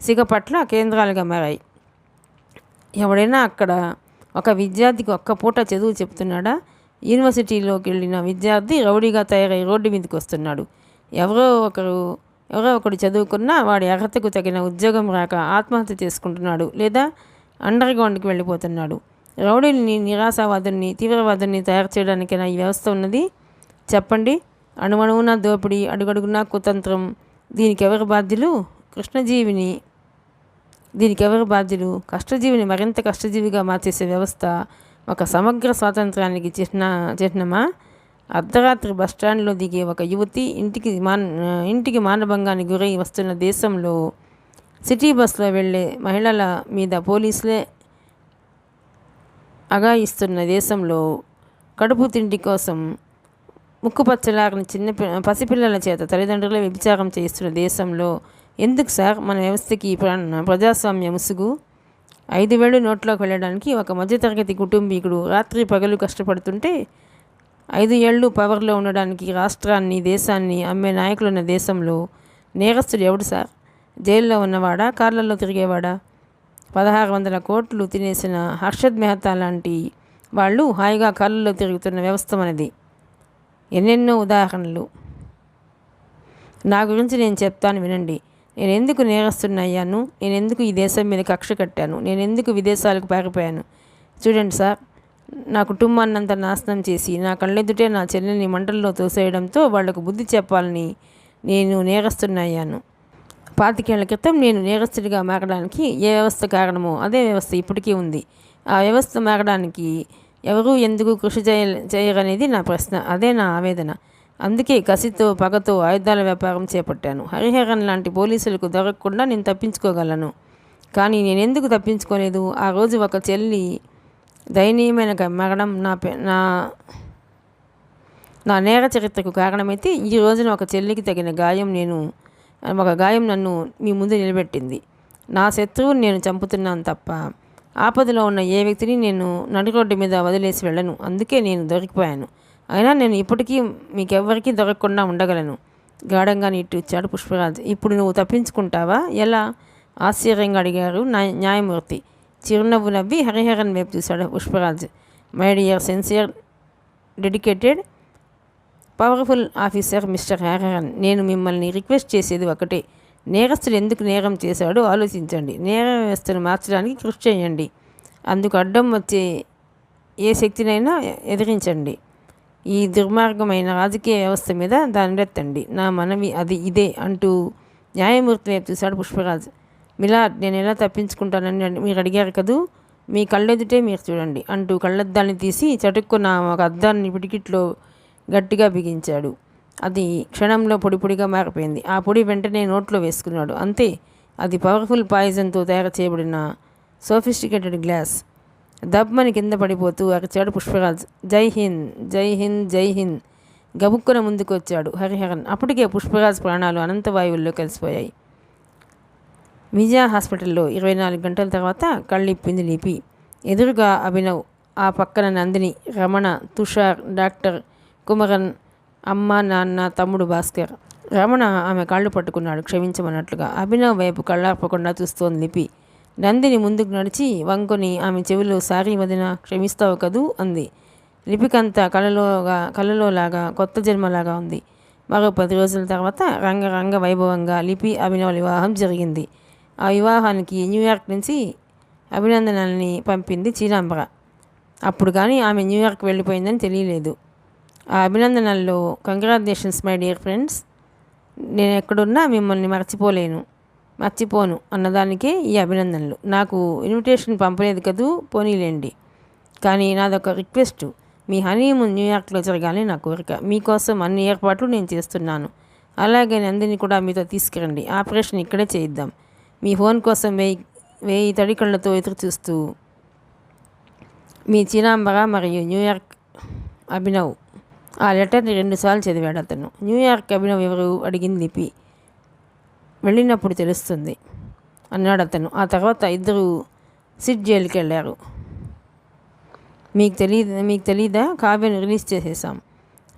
సిగ పట్ల కేంద్రాలుగా మారాయి. ఎవడైనా అక్కడ ఒక విద్యార్థికి ఒక్క పూట చదువు చెప్తున్నాడా? యూనివర్సిటీలోకి వెళ్ళిన విద్యార్థి రౌడీగా తయారై రోడ్డు మీదకి వస్తున్నాడు. ఎవరో ఒకడు చదువుకున్నా వాడి అర్హతకు తగిన ఉద్యోగం రాక ఆత్మహత్య చేసుకుంటున్నాడు, లేదా అండర్ గ్రౌండ్కి వెళ్ళిపోతున్నాడు. రౌడీని, నిరాశావాదుల్ని, తీవ్రవాదుల్ని తయారు చేయడానికైనా ఈ వ్యవస్థ ఉన్నది? చెప్పండి. అణువణువున దోపిడీ, అడుగడుగునా కుతంత్రం. దీనికి ఎవరు బాధ్యులు? కష్టజీవిని మరింత కష్టజీవిగా మార్చేసే వ్యవస్థ ఒక సమగ్ర స్వాతంత్రానికి చిహ్నమా? అర్ధరాత్రి బస్టాండ్లో దిగే ఒక యువతి ఇంటికి మానభంగానికి గురై వస్తున్న దేశంలో, సిటీ బస్లో వెళ్ళే మహిళల మీద పోలీసులే అగాయిస్తున్న దేశంలో, కడుపు తిండి కోసం ముక్కుపచ్చలారని పసిపిల్లల చేత తల్లిదండ్రులే వ్యభిచారం చేస్తున్న దేశంలో ఎందుకు సార్ మన వ్యవస్థకి ప్రజాస్వామ్య ముసుగు? 5,000 నోట్లోకి వెళ్ళడానికి ఒక మధ్యతరగతి కుటుంబీకుడు రాత్రి పగలు కష్టపడుతుంటే, 5 ఏళ్ళు పవర్లో ఉండడానికి రాష్ట్రాన్ని, దేశాన్ని అమ్మే నాయకులున్న దేశంలో నేరస్తుడు ఎవడు సార్? జైల్లో ఉన్నవాడా? కార్లలో తిరిగేవాడా? 1,600 కోట్లు తినేసిన హర్షద్ మెహతా లాంటి వాళ్ళు హాయిగా కార్లలో తిరుగుతున్న వ్యవస్థ మనది. ఎన్నెన్నో ఉదాహరణలు. నా గురించి నేను చెప్తాను వినండి. నేనెందుకు నేరస్తున్నయ్యాను? నేనెందుకు ఈ దేశం మీద కక్ష కట్టాను? నేనెందుకు విదేశాలకు పారిపోయాను? చూడండి సార్, నా కుటుంబాన్నంతా నాశనం చేసి నా కళ్ళెదుటే నా చెల్లెల్ని మంటల్లో తోసేయడంతో వాళ్లకు బుద్ధి చెప్పాలని నేను నేరస్తున్నయ్యాను. 25 ఏళ్ల క్రితం నేను నేరస్తుడిగా మారడానికి ఏ వ్యవస్థ కారణమో అదే వ్యవస్థ ఇప్పటికీ ఉంది. ఆ వ్యవస్థ మారడానికి ఎవరూ ఎందుకు కృషి చేయరనేది నా ప్రశ్న. అదే నా ఆవేదన. అందుకే కసితో పగతో ఆయుధాల వ్యాపారం చేపట్టాను. హరిహరన్ లాంటి పోలీసులకు దొరకకుండా నేను తప్పించుకోగలను. కానీ నేనెందుకు తప్పించుకోలేదు? ఆ రోజు ఒక చెల్లి దయనీయమైన మరణం నా నా నేర చరిత్రకు కారణమైతే, ఈ రోజున ఒక చెల్లికి తగిన గాయం నన్ను మీ ముందు నిలబెట్టింది. నా శత్రువుని నేను చంపుతున్నాను తప్ప ఆపదలో ఉన్న ఏ వ్యక్తిని నేను నడిరోడ్డు మీద వదిలేసి వెళ్ళను. అందుకే నేను దొరికిపోయాను. అయినా నేను ఇప్పటికీ మీకెవ్వరికీ దొరకకుండా ఉండగలను. గాఢంగా నిట్టూర్చాడు పుష్పరాజ్. ఇప్పుడు నువ్వు తప్పించుకుంటావా? ఎలా? ఆశ్చర్యంగా అడిగారు న్యాయమూర్తి. చిరునవ్వు నవ్వి హరిహరన్ వైపు చూశాడు Pushparaj. My dear sincere dedicated powerful officer mister Hariharan, నేను మిమ్మల్ని రిక్వెస్ట్ చేసేది ఒకటే. నేరస్తుడు ఎందుకు నేరం చేశాడో ఆలోచించండి. నేర వ్యవస్థను మార్చడానికి కృషి చేయండి. అందుకు అడ్డం వచ్చే ఏ శక్తినైనా ఎదిరించండి. ఈ దుర్మార్గమైన రాజకీయ వ్యవస్థ మీద దానిరెత్తండి. నా మనవి ఇదే అంటూ న్యాయమూర్తి వైపు చూశాడు పుష్పరాజ్. మిలాడ్, నేను ఎలా తప్పించుకుంటానని మీరు అడిగారు కదూ, మీ కళ్ళెదుటే మీరు చూడండి అంటూ కళ్ళద్దాన్ని తీసి చటుక్కున ఒక అద్దాన్ని పిడికిట్లో గట్టిగా బిగించాడు. అది క్షణంలో పొడి పొడిగా మారిపోయింది. ఆ పొడి వెంటనే నోట్లో వేసుకున్నాడు. అంతే. అది పవర్ఫుల్ పాయిజన్తో తయారు చేయబడిన సోఫిస్టికేటెడ్ గ్లాస్. దబ్మని కింద పడిపోతూ అరిచాడు పుష్పరాజ్. జై హింద్, జై హింద్, జై హింద్. గబుక్కున ముందుకు వచ్చాడు హరిహరన్. అప్పటికే పుష్పరాజ్ ప్రాణాలు అనంతవాయువుల్లో కలిసిపోయాయి. విజయ హాస్పిటల్లో 24 గంటల తర్వాత కళ్ళిప్పింది లిపి. ఎదురుగా అభినవ్, ఆ పక్కన నందిని, రమణ, తుషార్, డాక్టర్ కుమరన్, అమ్మ, నాన్న, తమ్ముడు భాస్కర్. రమణ ఆమె కాళ్ళు పట్టుకున్నాడు క్షమించమన్నట్లుగా. అభినవ్ వైపు కళ్ళార్పకుండా చూస్తోంది లిపి. నందిని ముందుకు నడిచి వంకొని ఆమె చెవిలో సారీ వదిన, క్షమిస్తావు కదూ అంది. లిపికంతా కళ్ళలోలాగా కొత్త జన్మలాగా ఉంది. మరో 10 రోజుల తర్వాత రంగ వైభవంగా లిపి అభినవ్ వివాహం జరిగింది. ఆ వివాహానికి న్యూయార్క్ నుంచి అభినందనల్ని పంపింది చీనాంబర. అప్పుడు కానీ ఆమె న్యూయార్క్ వెళ్ళిపోయిందని తెలియలేదు. ఆ అభినందనల్లో కంగ్రాచులేషన్స్ మై డియర్ ఫ్రెండ్స్, నేను ఎక్కడున్నా మిమ్మల్ని మర్చిపోను అన్నదానికే ఈ అభినందనలు. నాకు ఇన్విటేషన్ పంపలేదు కదూ, పోనీలేండి. కానీ నాదొక రిక్వెస్ట్, మీ హనీమూన్ న్యూయార్క్లో జరగాలని నా కోరిక. మీకోసం అన్ని ఏర్పాట్లు నేను చేస్తున్నాను. అలాగే నందిని కూడా మీతో తీసుకురండి. ఆపరేషన్ ఇక్కడే చేయిద్దాం. మీ ఫోన్ కోసం వేయి తడికళ్ళతో ఎదురు చూస్తూ మీ చీనాంబర మరియు న్యూయార్క్ అభినవ్. ఆ లెటర్ని 2 సార్లు చదివాడు అతను. న్యూయార్క్ అభినవ్ ఎవరు అడిగింది లిపి. వెళ్ళినప్పుడు తెలుస్తుంది అన్నాడు అతను. ఆ తర్వాత ఇద్దరు సిట్ జైలుకి వెళ్ళారు. మీకు తెలీదా? కావ్యను రిలీజ్ చేసేసాం.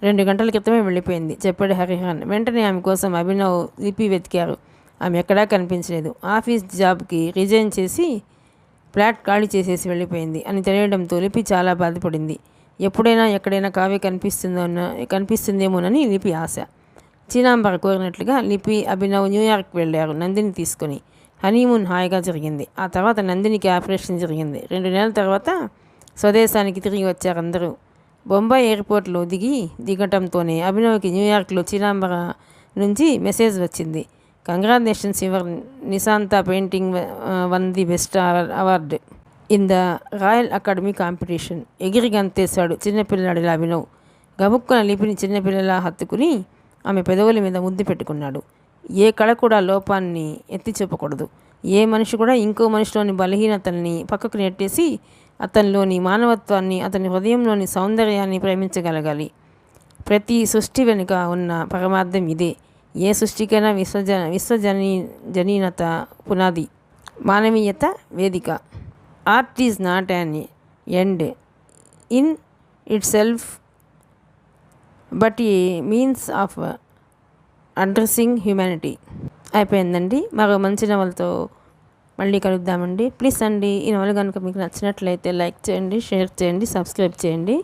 2 గంటల క్రితమే వెళ్ళిపోయింది చెప్పాడు హరిహరన్. వెంటనే ఆమె కోసం అభినవ్ లిపి వెతికారు. ఆమె ఎక్కడా కనిపించలేదు. ఆఫీస్ జాబ్కి రిజైన్ చేసి ఫ్లాట్ ఖాళీ చేసేసి వెళ్ళిపోయింది అని తెలియడంతో లిపి చాలా బాధపడింది. ఎప్పుడైనా ఎక్కడైనా కావ్య కనిపిస్తుందేమోనని లిపి ఆశ. చీనాంబర కోరినట్లుగా లిపి అభినవ్ న్యూయార్క్ వెళ్ళారు నందిని తీసుకొని. హనీమూన్ హాయిగా జరిగింది. ఆ తర్వాత నందినికి ఆపరేషన్ జరిగింది. 2 నెలల తర్వాత స్వదేశానికి తిరిగి వచ్చారు అందరూ. బొంబాయి ఎయిర్పోర్ట్లో దిగటంతోనే అభినవ్కి న్యూయార్క్లో చీనాంబర నుంచి మెసేజ్ వచ్చింది. Congratulations your Nishanta painting won the best award in the Royal Academy competition. ఎగిరి గంతేశాడు చిన్నపిల్లాడిలా అభినవ్. గబుక్కున లిపిని చిన్నపిల్లలా హత్తుకుని ఆమె పెదవుల మీద ముద్దు పెట్టుకున్నాడు. ఏ కళ కూడా లోపాన్ని ఎత్తి చూపకూడదు. ఏ మనిషి కూడా ఇంకో మనిషిలోని బలహీనతల్ని పక్కకు నెట్టేసి అతనిలోని మానవత్వాన్ని, అతని హృదయంలోని సౌందర్యాన్ని ప్రేమించగలగాలి. ప్రతి సృష్టి వెనుక ఉన్న పరమార్థం ఇదే. ఏ సృష్టికైనా విశ్వజనీనత పునాది, మానవీయత వేదిక. Art is not an end in it self but A means of addressing humanity. అయిపోయిందండి. మరో మంచి నవలతో మళ్ళీ కలుద్దామండి. ప్లీజ్ అండి, ఈ నవల కనుక మీకు నచ్చినట్లయితే లైక్ చేయండి, షేర్ చేయండి, సబ్స్క్రైబ్ చేయండి.